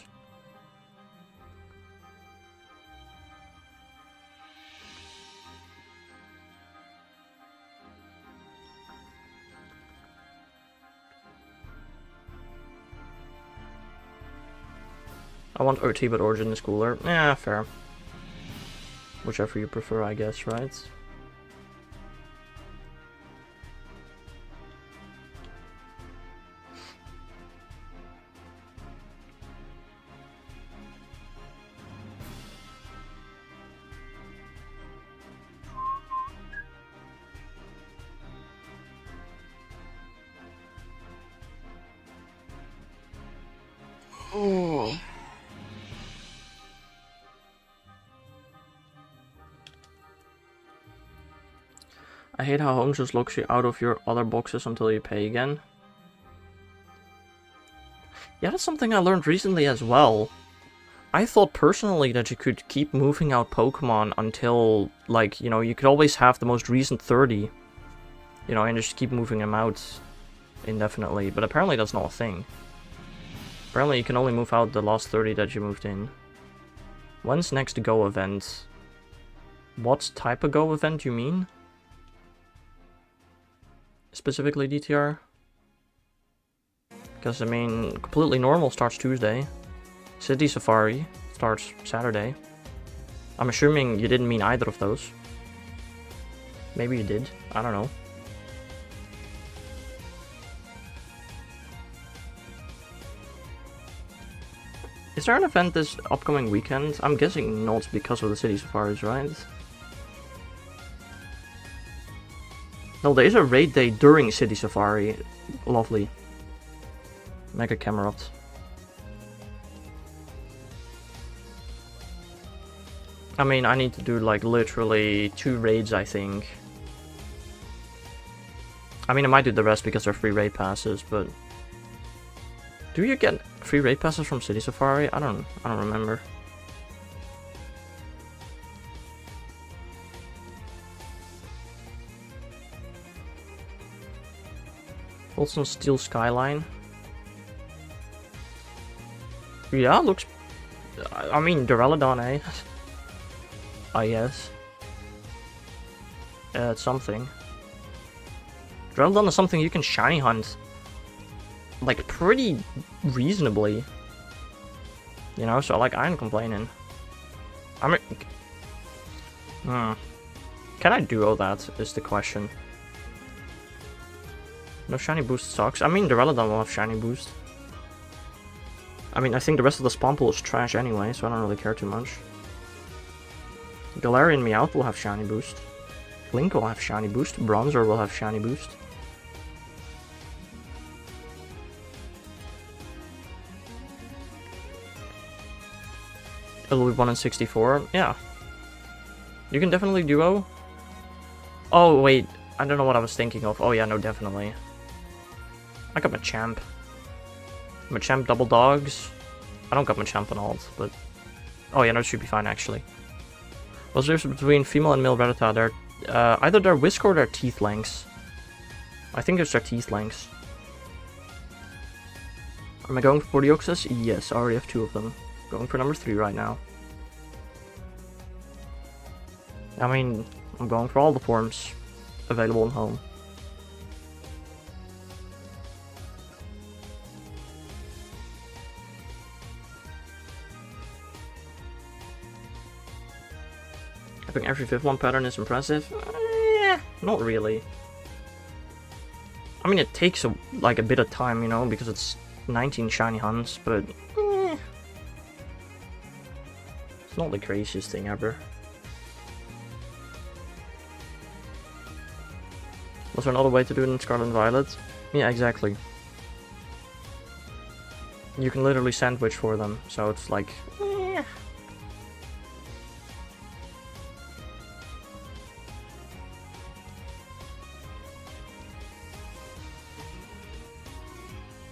I want OT, but Origin is cooler. Yeah, fair. Whichever you prefer, I guess, right? Oh. I hate how home just locks you out of your other boxes until you pay again. Yeah, that's something I learned recently as well. I thought personally that you could keep moving out Pokemon until, like, you know, you could always have the most recent 30. You know, and just keep moving them out indefinitely. But apparently that's not a thing. Apparently you can only move out the last 30 that you moved in. When's next Go event? What type of Go event you mean? Specifically DTR? Because, I mean, completely normal starts Tuesday. City Safari starts Saturday. I'm assuming you didn't mean either of those. Maybe you did. I don't know. Is there an event this upcoming weekend? I'm guessing not because of the City Safaris, right? No, there is a raid day during City Safari. Lovely. Mega Camerot. I mean, I need to do like literally 2 raids, I think. I mean, I might do the rest because they're free raid passes, but do you get free raid passes from City Safari? I don't remember. Also Steel Skyline. Yeah, looks... I mean, Duraludon, eh? Yes. It's something. Duraludon is something you can shiny hunt. Like, pretty reasonably. You know, so like, I ain't complaining. I mean... Can I duo that, is the question. No shiny boost sucks. I mean, Duraludon will have shiny boost. I mean, I think the rest of the spawn pool is trash anyway, so I don't really care too much. Galarian Meowth will have shiny boost. Link will have shiny boost. Bronzor will have shiny boost. It'll be 1 in 64. Yeah. You can definitely duo. Oh, wait. I don't know what I was thinking of. Oh, yeah, no, definitely. I got Machamp. Machamp double dogs. I don't got Machamp on alt, but... Oh, yeah, no, it should be fine, actually. What's the difference between female and male Rattata? They're, either their whisk or their teeth lengths. I think it's their teeth lengths. Am I going for Deoxys? Yes, I already have 2 of them. Going for number 3 right now. I mean, I'm going for all the forms available in home. Having every 5th one pattern is impressive? Not really. I mean, it takes a bit of time, you know, because it's 19 shiny hunts, but it's not the craziest thing ever. Was there another way to do it in Scarlet and Violet? Yeah, exactly. You can literally sandwich for them, so it's like,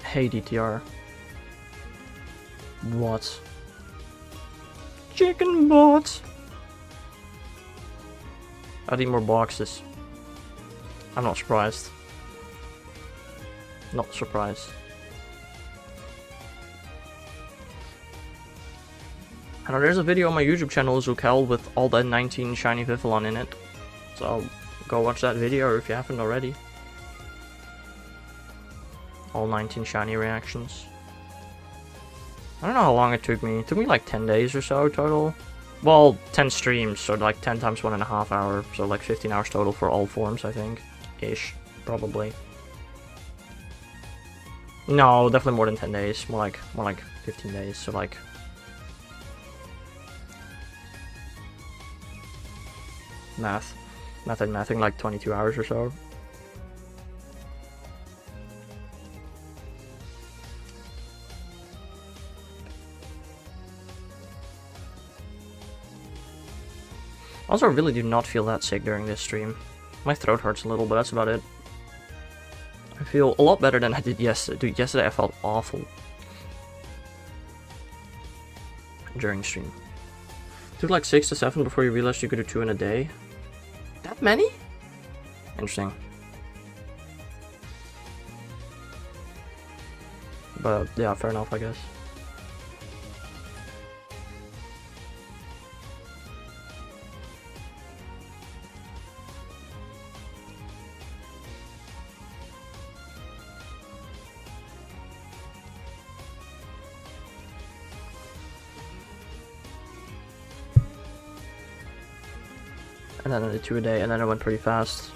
Hey DTR. What? Chicken bot! I need more boxes. I'm not surprised. Not surprised. I know there's a video on my YouTube channel, Gimmighoul, with all the 19 shiny Vivillon in it. So go watch that video if you haven't already. All 19 shiny reactions. I don't know how long it took me. It took me like 10 days or so total. Well, 10 streams, so like 10 times 1.5 hours, so like 15 hours total for all forms, I think. Ish, probably. No, definitely more than 10 days. More like 15 days, so like... Mathing like 22 hours or so. Also, I really do not feel that sick during this stream. My throat hurts a little, but that's about it. I feel a lot better than I did yesterday. Dude, yesterday I felt awful. During stream. It took like 6 to 7 before you realized you could do 2 in a day. That many? Interesting. But yeah, fair enough, I guess. And then I did 2 a day, and then it went pretty fast.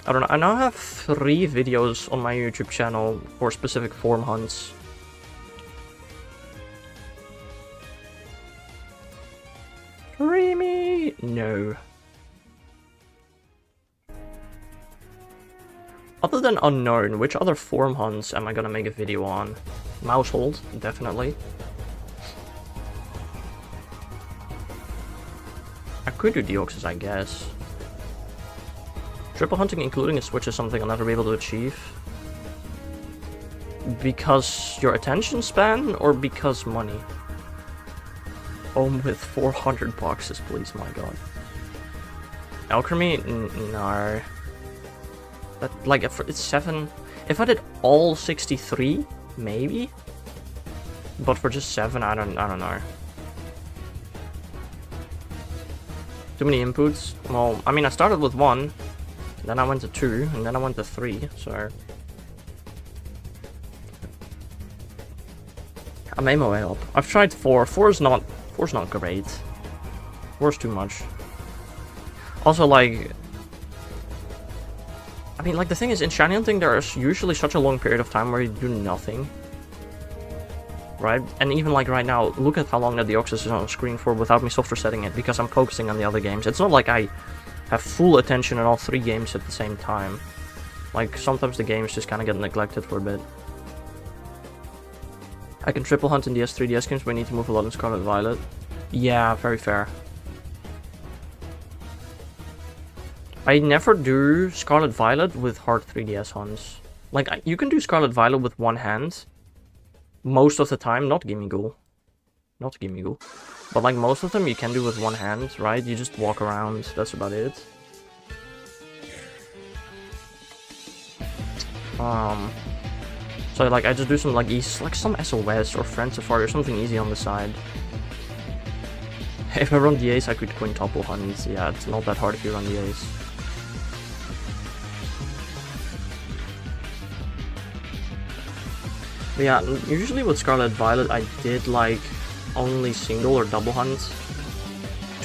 I don't know, I now have 3 videos on my YouTube channel for specific form hunts. Dreamy! No. Other than Unknown, which other form hunts am I gonna make a video on? Mousehold, definitely. I could do Deoxys, I guess. Triple hunting including a switch is something I'll never be able to achieve. Because your attention span, or because money? Home with 400 boxes, please, my god. Alchemy? No. But, like, if it's 7... If I did all 63, maybe? But for just 7, I don't know. Too many inputs? Well, I mean, I started with 1, then I went to 2, and then I went to 3, so... I made my way up. I've tried 4. 4's not great. 4's too much. Also, like... I mean, like, the thing is, in shiny hunting, there's usually such a long period of time where you do nothing. Right? And even like right now, look at how long that Deoxys is on screen for without me soft resetting it, because I'm focusing on the other games. It's not like I have full attention in all 3 games at the same time. Like, sometimes the games just kind of get neglected for a bit. I can triple hunt in DS 3DS games, but I need to move a lot in Scarlet and Violet. Yeah, very fair. I never do Scarlet Violet with hard 3DS hunts. Like, you can do Scarlet Violet with one hand. Most of the time, not Gimmighoul. Not Gimmighoul. But like most of them you can do with one hand, right? You just walk around, that's about it. So like I just do some like easy, like some SOS or Friend Safari or something easy on the side. If I run the Ace I could quintuple hunt, yeah, it's not that hard if you run the Ace. But yeah, usually with Scarlet Violet I did like only single or double hunt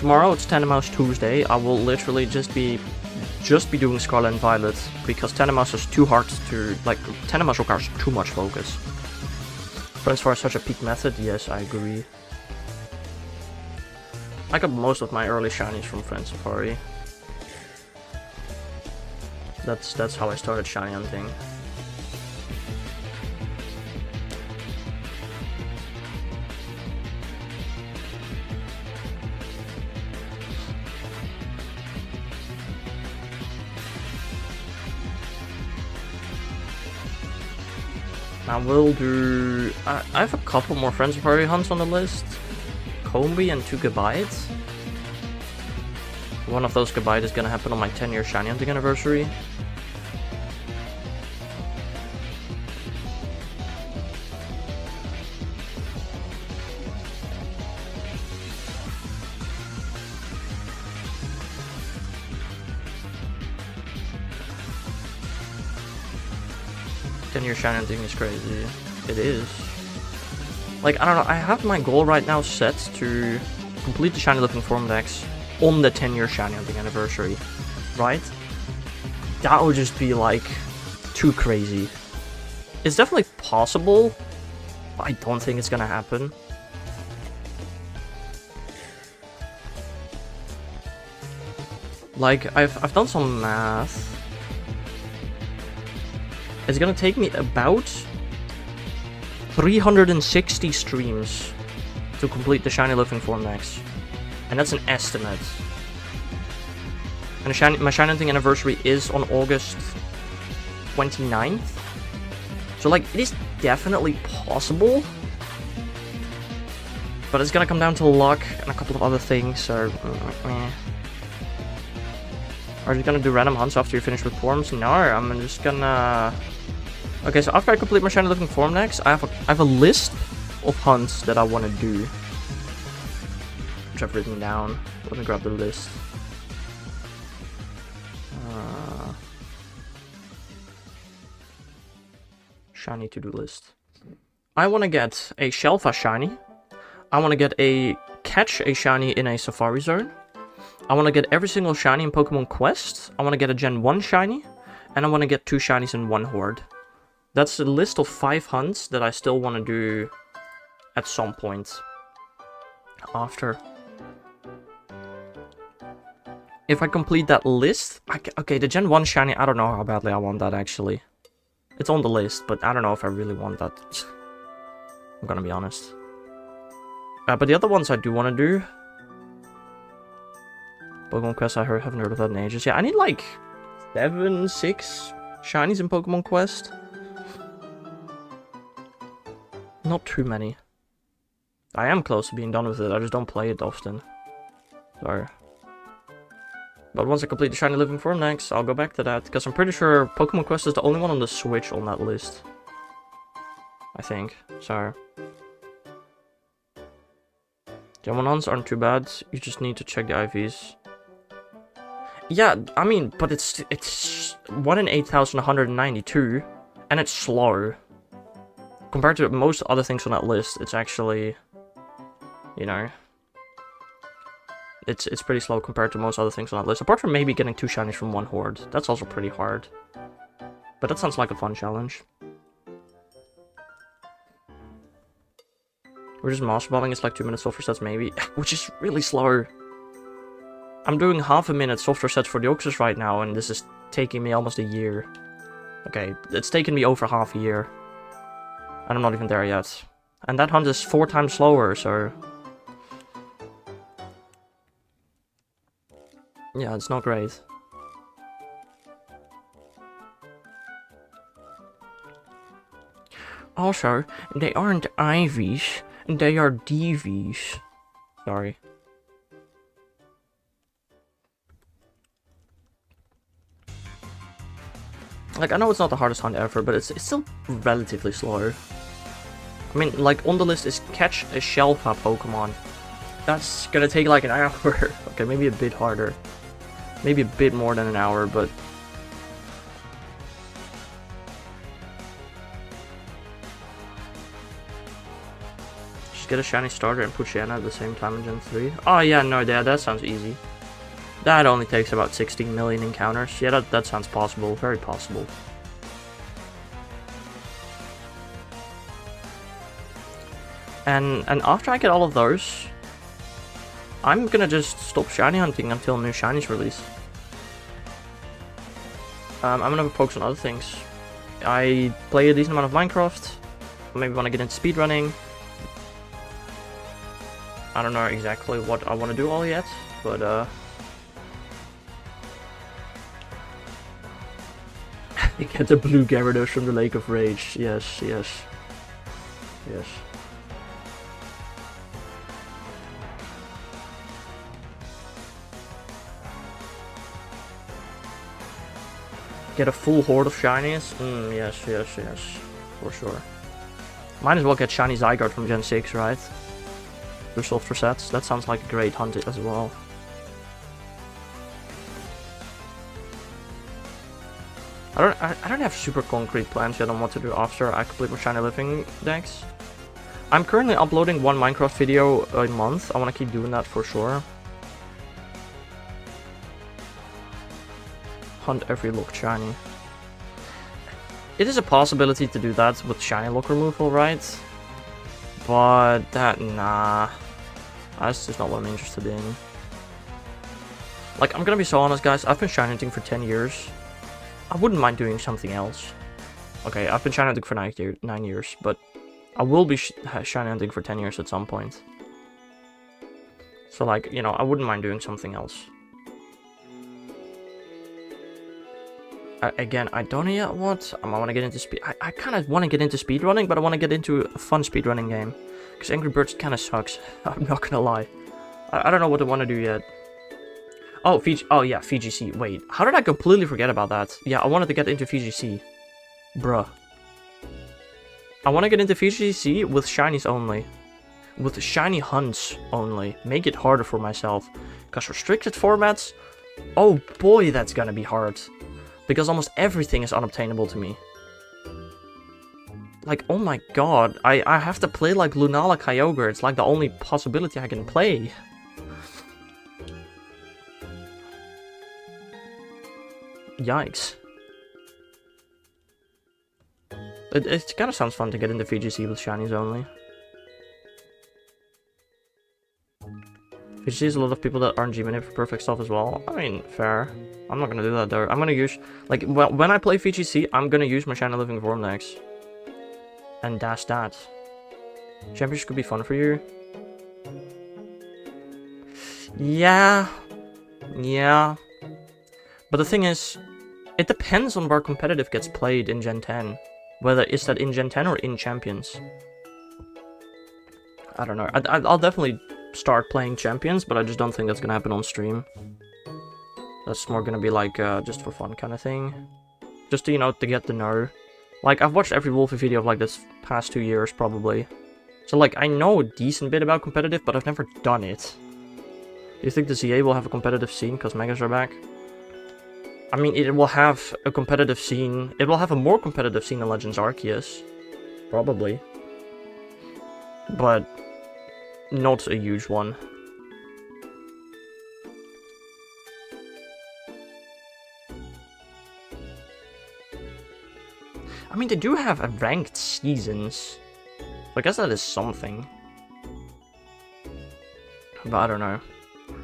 tomorrow it's Tandemaus Tuesday. I will literally just be doing Scarlet and Violet because Tandemaus is too hard to, like, Tandemaus requires too much focus. But as far as such a peak method, yes, I agree. I got most of my early shinies from Friend Safari. That's how I started shiny hunting. I will do... I have a couple more Friend Safari hunts on the list. Combi and 2 Gabites. One of those Gabites is gonna happen on my 10-year shiny hunting anniversary. Your shiny hunting is crazy. It is. Like, I don't know, I have my goal right now set to complete the shiny looking form decks on the 10-year shiny hunting anniversary. Right? That would just be like too crazy. It's definitely possible, but I don't think it's gonna happen. Like, I've done some math. It's gonna take me about 360 streams to complete the shiny looking form decks. And that's an estimate. And my shiny hunting anniversary is on August 29th. So, like, it is definitely possible. But it's gonna come down to luck and a couple of other things, so... Are you gonna do random hunts after you finish with forms? No, I'm just gonna... Okay, so after I complete my shiny looking form decks, I have a list of hunts that I want to do. Which I've written down. Let me grab the list. Shiny to-do list. I want to get a Shelfa shiny. I want to get catch a shiny in a Safari Zone. I want to get every single shiny in Pokemon Quest. I want to get a Gen 1 shiny. And I want to get 2 shinies in 1 Horde. That's a list of 5 hunts that I still want to do at some point after. If I complete that list... Okay, the Gen 1 shiny, I don't know how badly I want that actually. It's on the list, but I don't know if I really want that. I'm gonna be honest. But the other ones I do want to do... Pokemon Quest, I haven't heard of that in ages. Yeah, I need like 7, 6 shinies in Pokemon Quest. Not too many. I am close to being done with it, I just don't play it often. Sorry. But once I complete the shiny living form next, I'll go back to that, because I'm pretty sure Pokemon Quest is the only one on the Switch on that list. I think. Sorry. Gen 1 hunts aren't too bad, you just need to check the IVs. Yeah, I mean, but it's 1 in 8,192, and it's slow. Compared to most other things on that list, it's actually, you know, it's pretty slow compared to most other things on that list. Apart from maybe getting 2 shinies from 1 Horde. That's also pretty hard. But that sounds like a fun challenge. We're just master balling, it's like 2 minutes software sets maybe, which is really slow. I'm doing half a minute software sets for Deoxys right now, and this is taking me almost a year. Okay, it's taken me over half a year. And I'm not even there yet. And that hunt is 4 times slower, so... Yeah, it's not great. Also, they aren't IVs, they are DVs. Sorry. Like, I know it's not the hardest hunt ever, but it's still relatively slow. I mean, like, on the list is catch a Shelfa Pokemon. That's gonna take like an hour. Okay, maybe a bit harder. Maybe a bit more than an hour, but... Just get a shiny starter and put Shanna at the same time in Gen 3. Oh yeah, no, that sounds easy. That only takes about 16 million encounters. Yeah, that sounds possible. Very possible. And after I get all of those, I'm gonna just stop shiny hunting until new shinies release. I'm gonna focus on other things. I play a decent amount of Minecraft. Maybe want to get into speedrunning. I don't know exactly what I want to do all yet, but get the blue Gyarados from the Lake of Rage. Yes, yes, yes. Get a full horde of shinies? Yes, yes, yes. For sure. Might as well get shiny Zygarde from Gen 6, right? For soft resets. That sounds like a great hunt as well. I don't have super concrete plans yet on what to do after I complete my shiny living decks. I'm currently uploading one Minecraft video a month. I want to keep doing that for sure. Hunt every locked shiny. It is a possibility to do that with shiny lock removal, right? But that, nah. That's just not what I'm interested in. Like, I'm gonna be so honest, guys. I've been shiny hunting for 10 years. I wouldn't mind doing something else. Okay, I've been shiny hunting for 9 years, but I will be shiny hunting for 10 years at some point. So, like, you know, I wouldn't mind doing something else. Again, I don't know yet what. I want to get into speed. I kind of want to get into speedrunning, but I want to get into a fun speedrunning game. Because Angry Birds kind of sucks. I'm not gonna lie. I don't know what I want to do yet. Oh, oh yeah, VGC. Wait, how did I completely forget about that? Yeah, I wanted to get into VGC. Bruh. I want to get into VGC with shinies only. With shiny hunts only. Make it harder for myself. Because restricted formats... Oh boy, that's gonna be hard. Because almost everything is unobtainable to me. Like, oh my god, I have to play like Lunala Kyogre. It's like the only possibility I can play. Yikes. It kind of sounds fun to get into VGC with shinies only. VGC is a lot of people that aren't G-Minute for perfect stuff as well. I mean, fair. I'm not gonna do that though. I'm gonna use, like, when I play VGC, I'm gonna use my shiny living form decks. And that's that. Championship could be fun for you. Yeah. Yeah. But the thing is, it depends on where competitive gets played in Gen 10. Whether is that in Gen 10 or in Champions. I don't know. I'll definitely start playing Champions, but I just don't think that's gonna happen on stream. That's more gonna be like just for fun kind of thing. Just to, you know, to get to know. Like, I've watched every Wolfie video of like this past 2 years probably. So like, I know a decent bit about competitive, but I've never done it. Do you think the ZA will have a competitive scene because Megas are back? I mean, it will have a competitive scene. It will have a more competitive scene than Legends Arceus. Probably. But not a huge one. I mean, they do have a ranked seasons. So I guess that is something. But I don't know.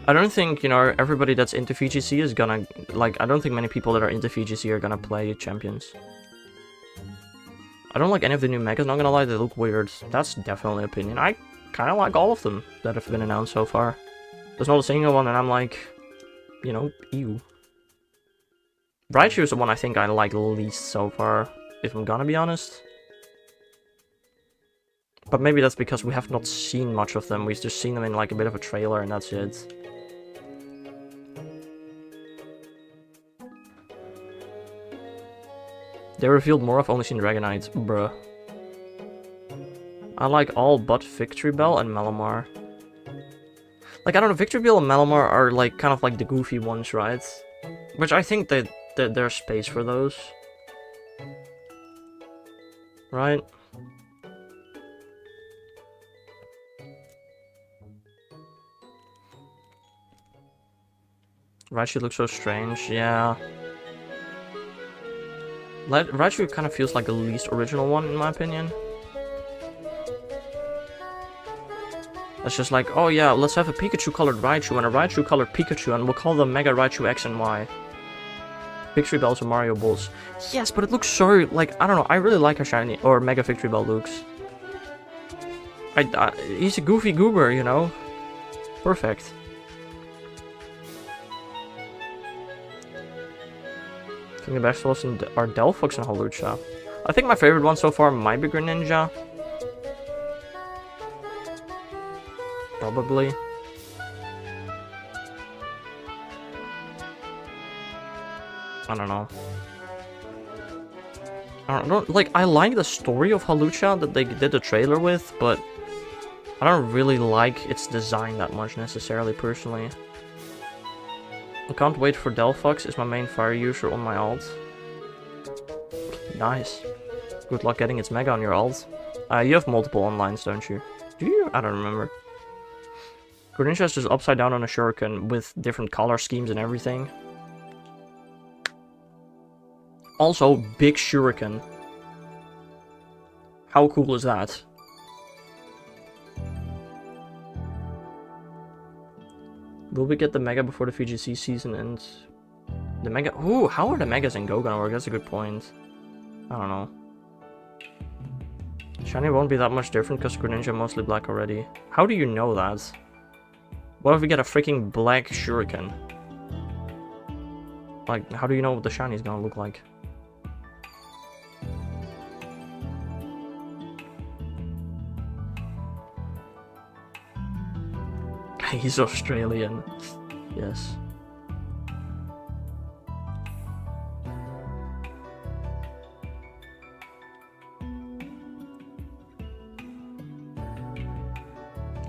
I don't think, you know, everybody that's into VGC is gonna, like, I don't think many people that are into VGC are gonna play Champions. I don't like any of the new Megas, not gonna lie, they look weird. That's definitely an opinion. I kinda like all of them that have been announced so far. There's not a single one and I'm like, you know, ew. Raichu is the one I think I like least so far, if I'm gonna be honest. But maybe that's because we have not seen much of them, we've just seen them in like a bit of a trailer and that's it. They revealed more, I've only seen Dragonite, bruh. I like all but Victory Bell and Malamar. Like, I don't know, Victory Bell and Malamar are like kind of like the goofy ones, right? Which I think that there's space for those. Right? Raichu looks so strange, yeah. Raichu kind of feels like the least original one, in my opinion. It's just like, oh yeah, let's have a Pikachu-colored Raichu and a Raichu-colored Pikachu, and we'll call them Mega Raichu X and Y. Victory Bells or Mario Balls. Yes, but it looks so, like, I don't know, I really like how shiny, or Mega Victory Bell looks. He's a goofy goober, you know? Perfect. I think the best ones are Delphox and Hawlucha. I think my favorite one so far might be Greninja. Probably. I don't know. Like, I like the story of Hawlucha that they did the trailer with, but I don't really like its design that much necessarily, personally. I can't wait for Delphox is my main fire user on my ult. Nice. Good luck getting its Mega on your ult. You have multiple onlines, don't you? Do you? I don't remember. Greninja is just upside down on a shuriken with different color schemes and everything. Also, big shuriken. How cool is that? Will we get the Mega before the VGC season ends? The Mega... Ooh, how are the Megas in Go gonna work? That's a good point. I don't know. Shiny won't be that much different because Greninja mostly black already. How do you know that? What if we get a freaking black shuriken? Like, how do you know what the shiny is gonna look like? He's Australian. Yes.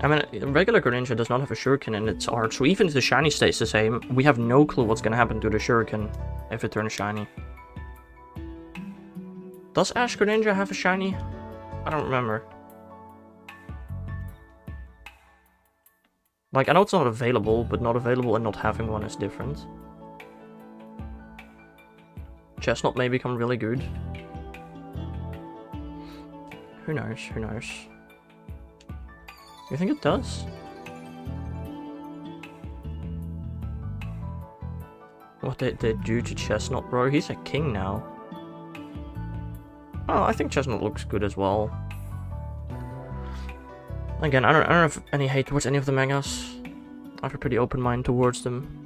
I mean, regular Greninja does not have a shuriken in its art, so even if the shiny stays the same, we have no clue what's gonna happen to the shuriken if it turns shiny. Does Ash Greninja have a shiny? I don't remember. Like, I know it's not available, but not available and not having one is different. Chestnut may become really good. Who knows, who knows. You think it does? What did they do to Chestnut, bro? He's a king now. Oh, I think Chestnut looks good as well. Again, I don't have any hate towards any of the Megas. I have a pretty open mind towards them.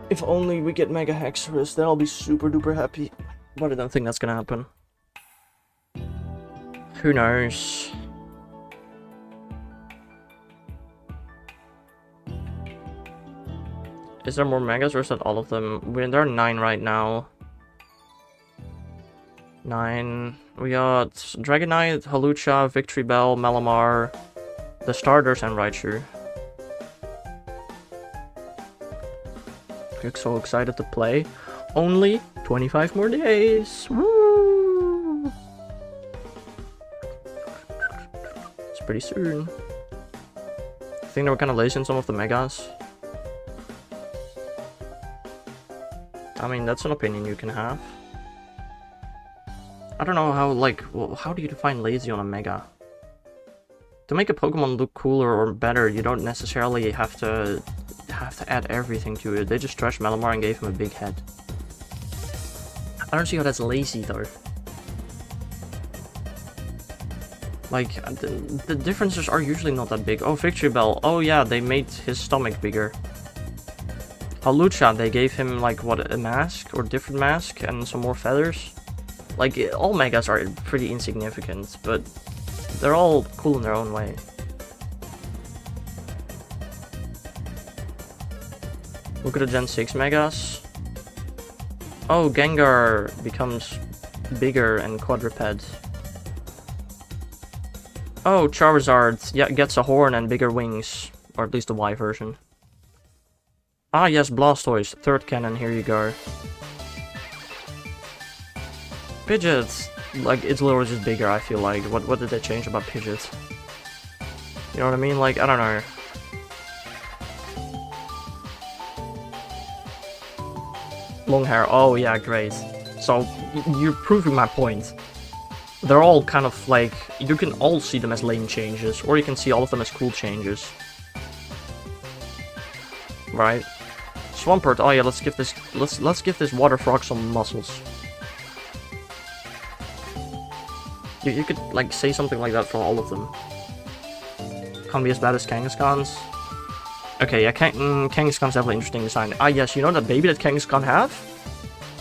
If only we get Mega Hexorus, then I'll be super duper happy. But I don't think that's gonna happen. Who knows? Is there more Megas or is that all of them? There are 9 right now. 9. We got Dragonite, Hawlucha, Victory Bell, Malamar, the starters, and Raichu. I'm so excited to play. Only 25 more days. Woo! It's pretty soon. I think they were kind of lazy in some of the Megas. I mean, that's an opinion you can have. I don't know how, like, well, how do you define lazy on a Mega? To make a Pokemon look cooler or better, you don't necessarily have to add everything to it. They just trashed Malamar and gave him a big head. I don't see how that's lazy, though. Like, the differences are usually not that big. Oh, Victory Bell. Oh yeah, they made his stomach bigger. Hawlucha, they gave him, like, what, a mask? Or different mask? And some more feathers? Like, all Megas are pretty insignificant, but they're all cool in their own way. Look at the Gen 6 Megas. Oh, Gengar becomes bigger and quadruped. Oh, Charizard, yeah, gets a horn and bigger wings. Or at least the Y version. Ah yes, Blastoise, third cannon, here you go. Pidgeot, like, it's literally just bigger, I feel like. What did they change about Pidgeot? You know what I mean? Like, I don't know. Long hair, oh yeah, great. So, you're proving my point. They're all kind of like, you can all see them as lame changes, or you can see all of them as cool changes. Right? Swampert, oh yeah, let's give this water frog some muscles. You could, like, say something like that for all of them. Can't be as bad as Kangaskhan's. Okay, yeah, Kangaskhan's definitely interesting design. Ah, yes, you know that baby that Kangaskhan have?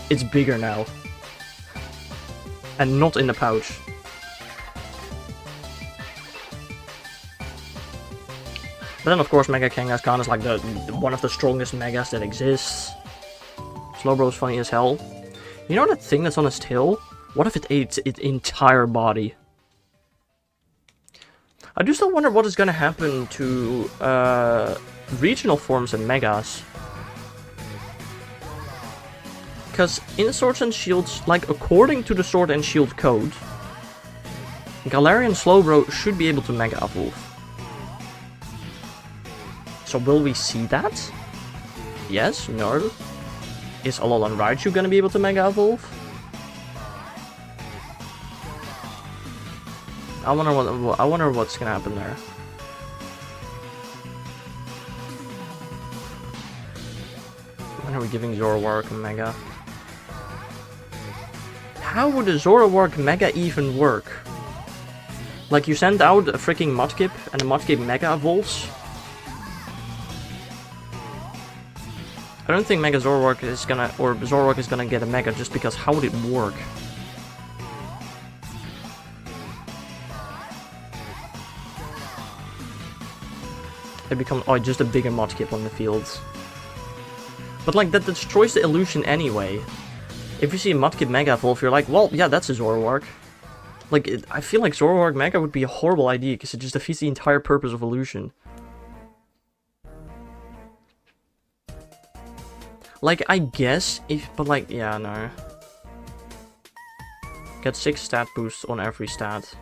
It's bigger now. And not in the pouch. But then, of course, Mega Kangaskhan is like one of the strongest Megas that exists. Slowbro's funny as hell. You know that thing that's on his tail? What if it ate its entire body? I do still wonder what is gonna happen to regional forms and Megas. Because in Swords and Shields, like, according to the Sword and Shield code, Galarian Slowbro should be able to Mega Evolve. So will we see that? Yes? No? Is Alolan Raichu gonna be able to Mega Evolve? I wonder what's gonna happen there. When are we giving Zoroark a Mega? How would a Zoroark Mega even work? Like, you send out a freaking Mudkip, and the Mudkip Mega evolves? I don't think Mega Zoroark is gonna, or Zoroark is gonna get a Mega just because how would it work? They become, oh, just a bigger Mudkip on the fields. But like, that destroys the illusion anyway. If you see a Mudkip Mega Evolve, you're like, well, yeah, that's a Zoroark. Like, I feel like Zoroark Mega would be a horrible idea, because it just defeats the entire purpose of illusion. Like, I guess, but like, yeah, no. Get 6 stat boosts on every stat.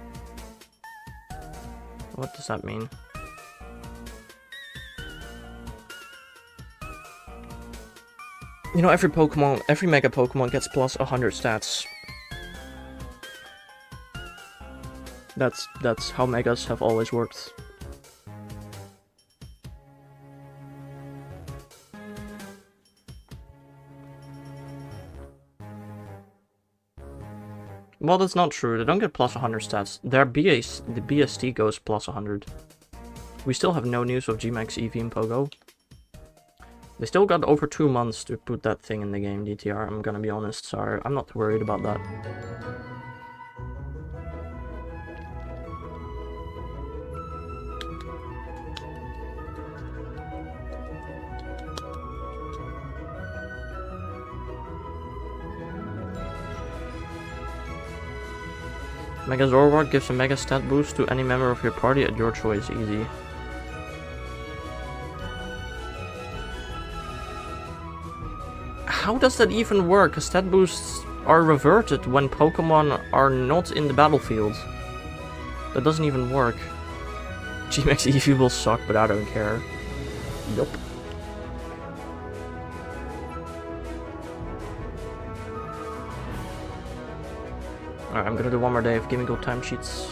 What does that mean? You know, every Mega Pokemon gets plus 100 stats. That's how Megas have always worked. Well, that's not true. They don't get plus 100 stats. The BST goes plus 100. We still have no news of G-Max, Eevee, and Pogo. They still got over 2 months to put that thing in the game, DTR, I'm gonna be honest, sorry, I'm not worried about that. Mega Zoroark gives a Mega Stat boost to any member of your party at your choice, easy. How does that even work? Stat boosts are reverted when Pokemon are not in the battlefield. That doesn't even work. G-Max Eevee will suck, but I don't care. Yup. Alright, I'm gonna do one more day of Gimmighoul timesheets.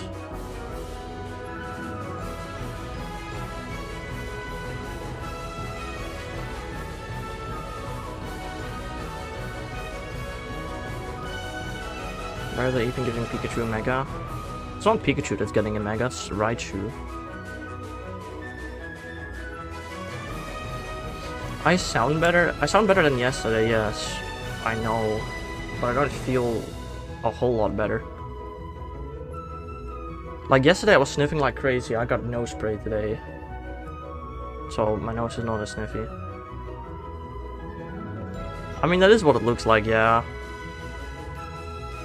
Why are they even giving Pikachu a Mega? It's not Pikachu that's getting a Mega, it's Raichu. I sound better? I sound better than yesterday, yes. I know. But I don't feel a whole lot better. Like yesterday I was sniffing like crazy, I got nose spray today. So my nose is not as sniffy. I mean, that is what it looks like, yeah.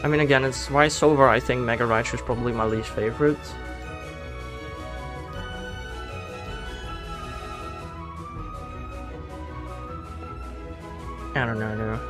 I mean, again, it's why so far I think Mega Raichu is probably my least favorite. I don't know, no.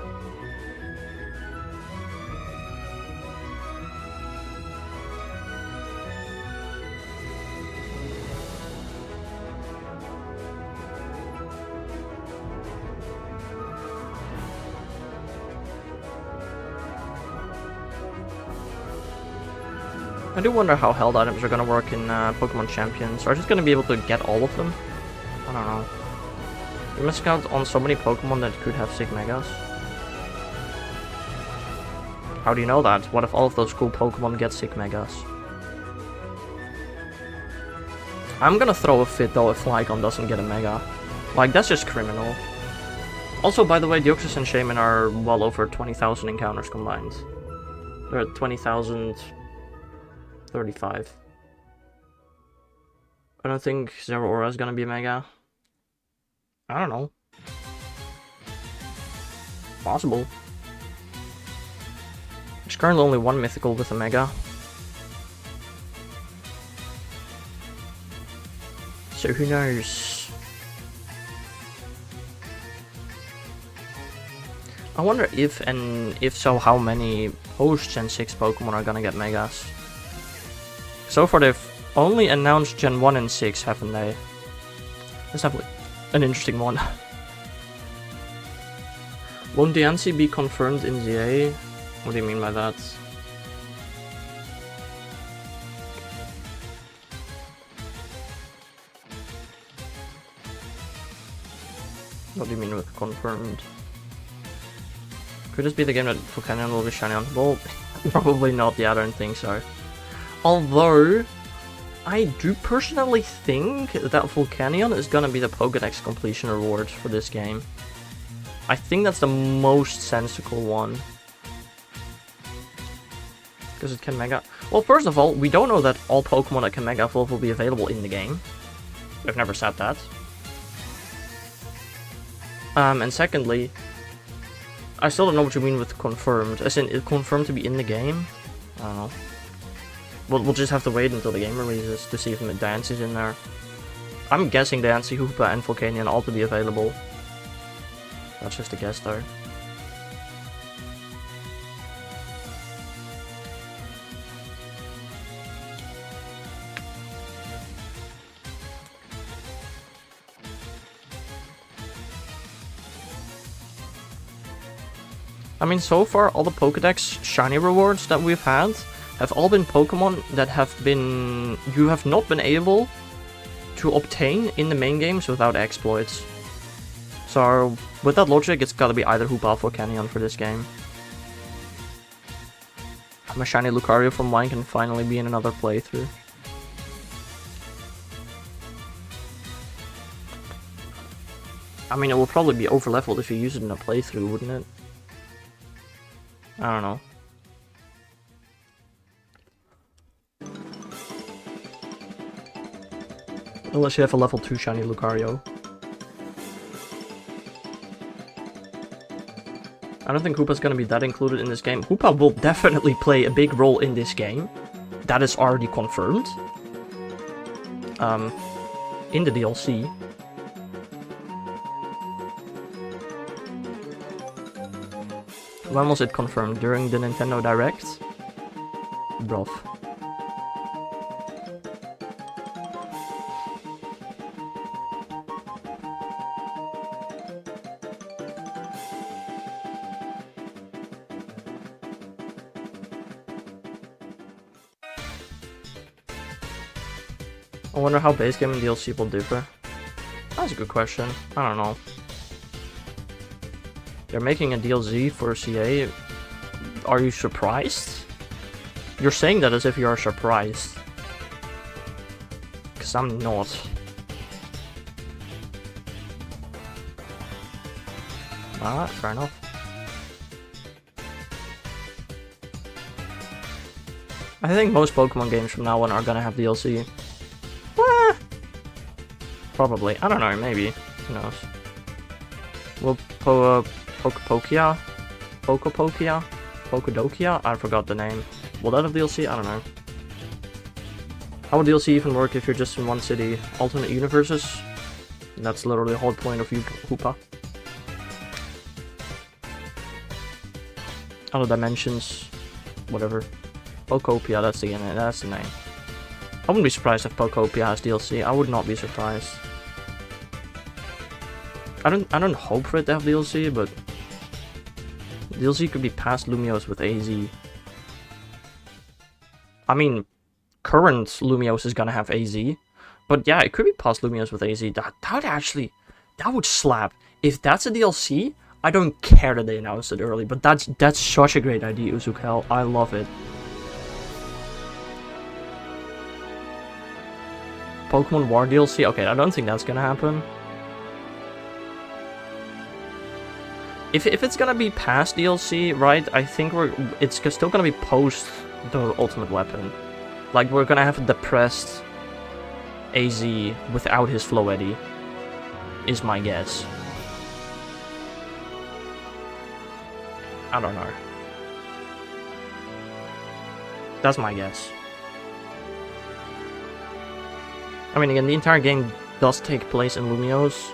I do wonder how held items are gonna work in Pokemon Champions. Are just gonna be able to get all of them? I don't know. You're missing out on so many Pokemon that could have sick Megas. How do you know that? What if all of those cool Pokemon get sick Megas? I'm gonna throw a fit though if Flygon doesn't get a Mega. Like, that's just criminal. Also, by the way, Deoxys and Shaymin are well over 20,000 encounters combined. They're at 20,035. I don't think Zeraora is gonna be a Mega. I don't know. Possible. There's currently only one mythical with a Mega. So who knows? I wonder if, and if so, how many post-Gen 6 Pokemon are gonna get Megas. So far they've only announced Gen 1 and 6, haven't they? That's definitely an interesting one. Won't Diancie be confirmed in ZA? What do you mean by that? What do you mean with confirmed? Could this be the game that Volcanion will be shiny on? Well, probably not, yeah, I don't think so. Although, I do personally think that Volcanion is gonna be the Pokédex completion reward for this game. I think that's the most sensical one. Because it can Mega... Well, first of all, we don't know that all Pokemon that can Mega Evolve will be available in the game. We've never said that. And secondly, I still don't know what you mean with confirmed. As in, it confirmed to be in the game? I don't know. We'll just have to wait until the game releases to see if Diancie's in there. I'm guessing Diancie, Hoopa, and Volcanion all to be available. That's just a guess though. I mean, so far, all the Pokédex shiny rewards that we've had have all been Pokemon that have been... you have not been able to obtain in the main games without exploits. So, with that logic, it's gotta be either Hoopa or Volcanion for this game. My shiny Lucario from 1 can finally be in another playthrough. I mean, it will probably be over-leveled if you use it in a playthrough, wouldn't it? I don't know. Unless you have a level 2 shiny Lucario. I don't think Hoopa's gonna be that included in this game. Hoopa will definitely play a big role in this game. That is already confirmed. In the DLC. When was it confirmed? During the Nintendo Direct? Bruv. I wonder how base game and DLC will differ. That's a good question. I don't know. They're making a DLC for CA. Are you surprised? You're saying that as if you are surprised. Because I'm not. Alright, fair enough. I think most Pokemon games from now on are gonna have DLC. Probably. I don't know, maybe. Who knows? Will Pokepokia? Pokedokia? I forgot the name. Will that have DLC? I don't know. How would DLC even work if you're just in one city? Alternate universes? That's literally the whole point of Hoopa. Other dimensions. Whatever. Pokopia, that's the name. I wouldn't be surprised if Pokopia has DLC. I would not be surprised. I don't hope for it to have DLC, but DLC could be past Lumiose with AZ. I mean, current Lumiose is gonna have AZ. But yeah, it could be past Lumiose with AZ. That would slap. If that's a DLC, I don't care that they announced it early, but that's such a great idea, Gimmighoul. I love it. Pokemon War DLC? Okay, I don't think that's gonna happen. If it's gonna be past DLC, right, I think it's still gonna be post the Ultimate Weapon. Like, we're gonna have a depressed AZ without his Floetti, is my guess. I don't know. That's my guess. I mean, again, the entire game does take place in Lumiose.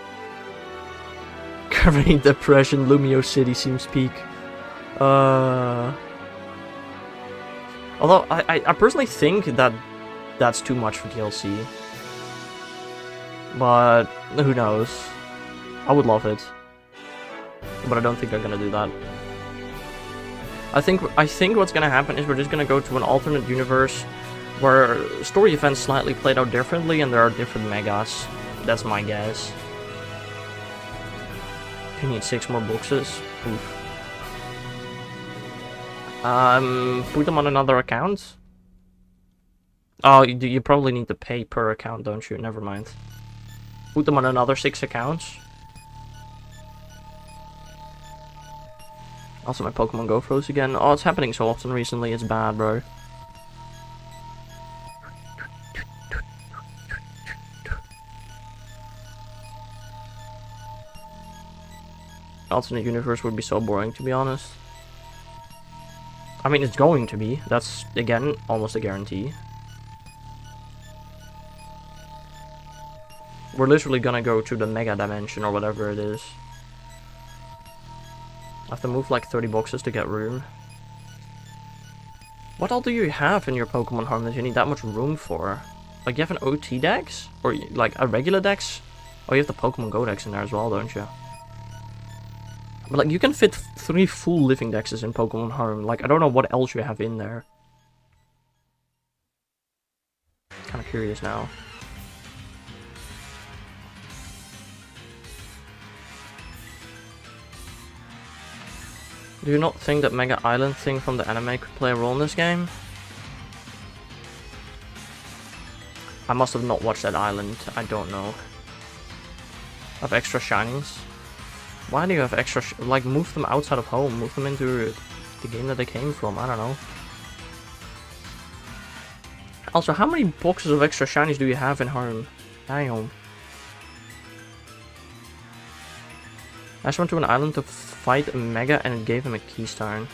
Current depression, Lumiose City seems peak. Although, I personally think that that's too much for DLC. But, who knows. I would love it. But I don't think they're gonna do that. I think what's gonna happen is we're just gonna go to an alternate universe where story events slightly played out differently and there are different megas. That's my guess. You need 6 more boxes. Oof. Put them on another account? Oh, you probably need to pay per account, don't you? Never mind. Put them on another 6 accounts. Also, my Pokemon Go froze again. Oh, it's happening so often recently, it's bad, bro. Alternate universe would be so boring, to be honest. I mean, it's going to be. That's, again, almost a guarantee. We're literally gonna go to the Mega Dimension or whatever it is. I have to move like 30 boxes to get room. What all do you have in your Pokemon home that you need that much room for? Like, you have an OT dex? Or, like, a regular dex? Oh, you have the Pokemon Go dex in there as well, don't you? But, like, you can fit 3 full living dexes in Pokemon Home. Like, I don't know what else you have in there. Kind of curious now. Do you not think that Mega Island thing from the anime could play a role in this game? I must have not watched that island. I don't know. Have extra shinies? Why do you have extra like, move them outside of home, move them into the game that they came from, I don't know. Also, how many boxes of extra shinies do you have in home? Damn. I just went to an island to fight a Mega and it gave him a keystone.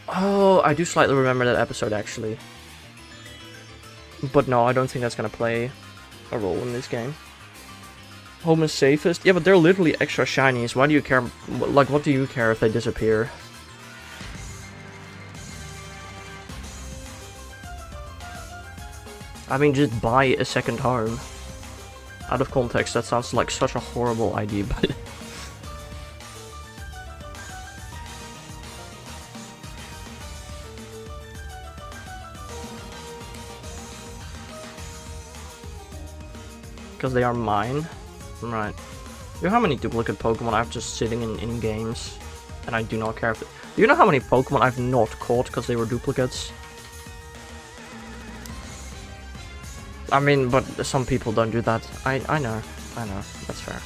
Oh, I do slightly remember that episode actually. But no, I don't think that's gonna play a role in this game. Home is safest? Yeah, but they're literally extra shinies. Why do you care? Like, what do you care if they disappear? I mean, just buy a second home. Out of context, that sounds like such a horrible idea, but... Because they are mine? Right. You know how many duplicate Pokemon I have just sitting in games? And I do not care if... Do you know how many Pokemon I've not caught because they were duplicates? I mean, but some people don't do that. I know. I know. That's fair.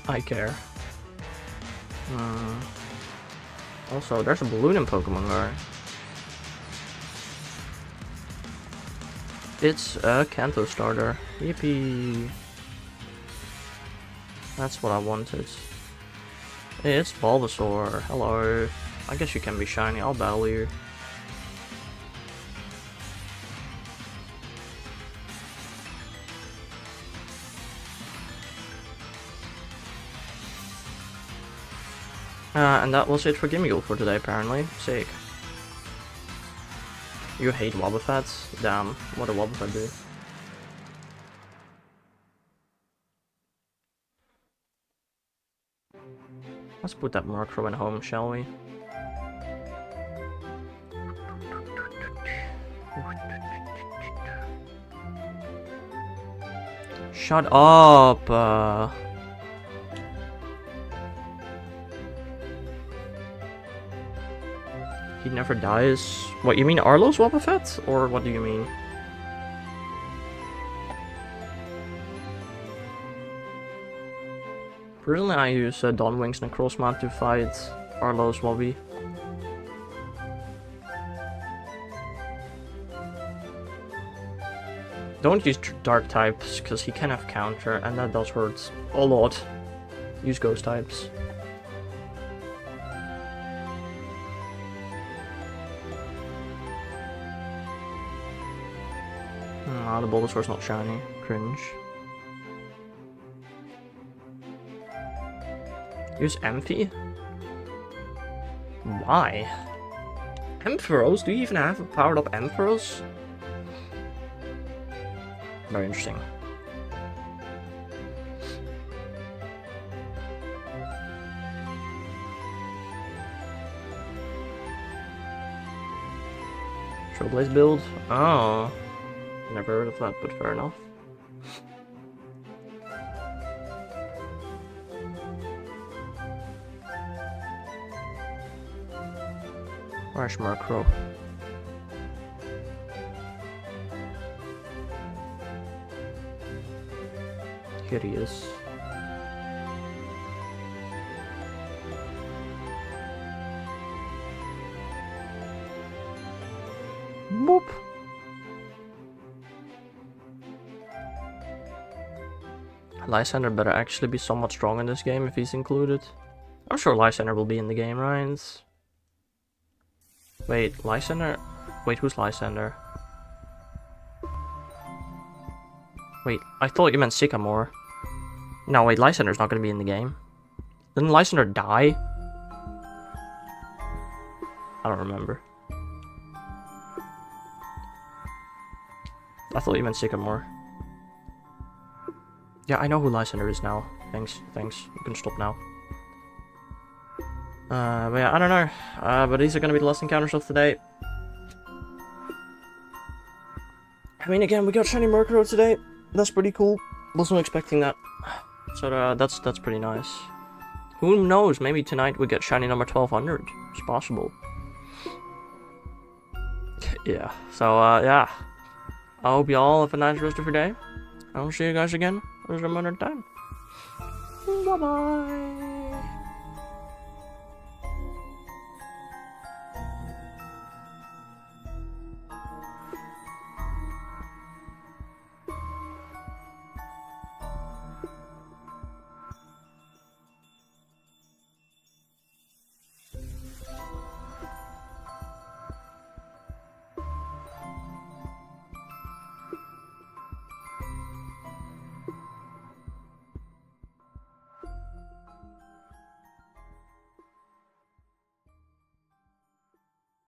I care. Also, there's a balloon in Pokemon Go. It's a Kanto starter. Yippee! That's what I wanted. Hey, it's Bulbasaur. Hello. I guess you can be shiny. I'll battle you. And that was it for Gimmighoul for today, apparently. Sick. You hate Wobbuffets? Damn, what did Wobbuffet do? Let's put that Murkrow in home, shall we? Shut up! He never dies. What, you mean Arlo's Wobbuffet? Or what do you mean? Personally, I use Dawnwing's Necrozma to fight Arlo's Wobby. Don't use dark types, because he can have counter, and that does hurt a lot. Use ghost types. Ah, the Bulbasaur's not shiny. Cringe. Use Empty? Why? Ampharos? Do you even have a powered up Ampharos? Very interesting. Trailblaze build? Oh. Never heard of that, but fair enough. Where's Murkrow? Here he is. Boop. Lysander better actually be somewhat strong in this game if he's included. I'm sure Lysander will be in the game, right? Wait, Lysander? Wait, who's Lysander? Wait, I thought you meant Sycamore. No, wait, Lysander's not gonna be in the game. Didn't Lysander die? I don't remember. I thought you meant Sycamore. Yeah, I know who Lysander is now. Thanks. You can stop now. But yeah, I don't know. But these are gonna be the last encounters of the day. I mean, again, we got shiny Murkrow today. That's pretty cool. Wasn't expecting that. So that's pretty nice. Who knows? Maybe tonight we get shiny number 1200. It's possible. Yeah. So yeah. I hope you all have a nice rest of your day. I'll see you guys again some other time. Bye bye.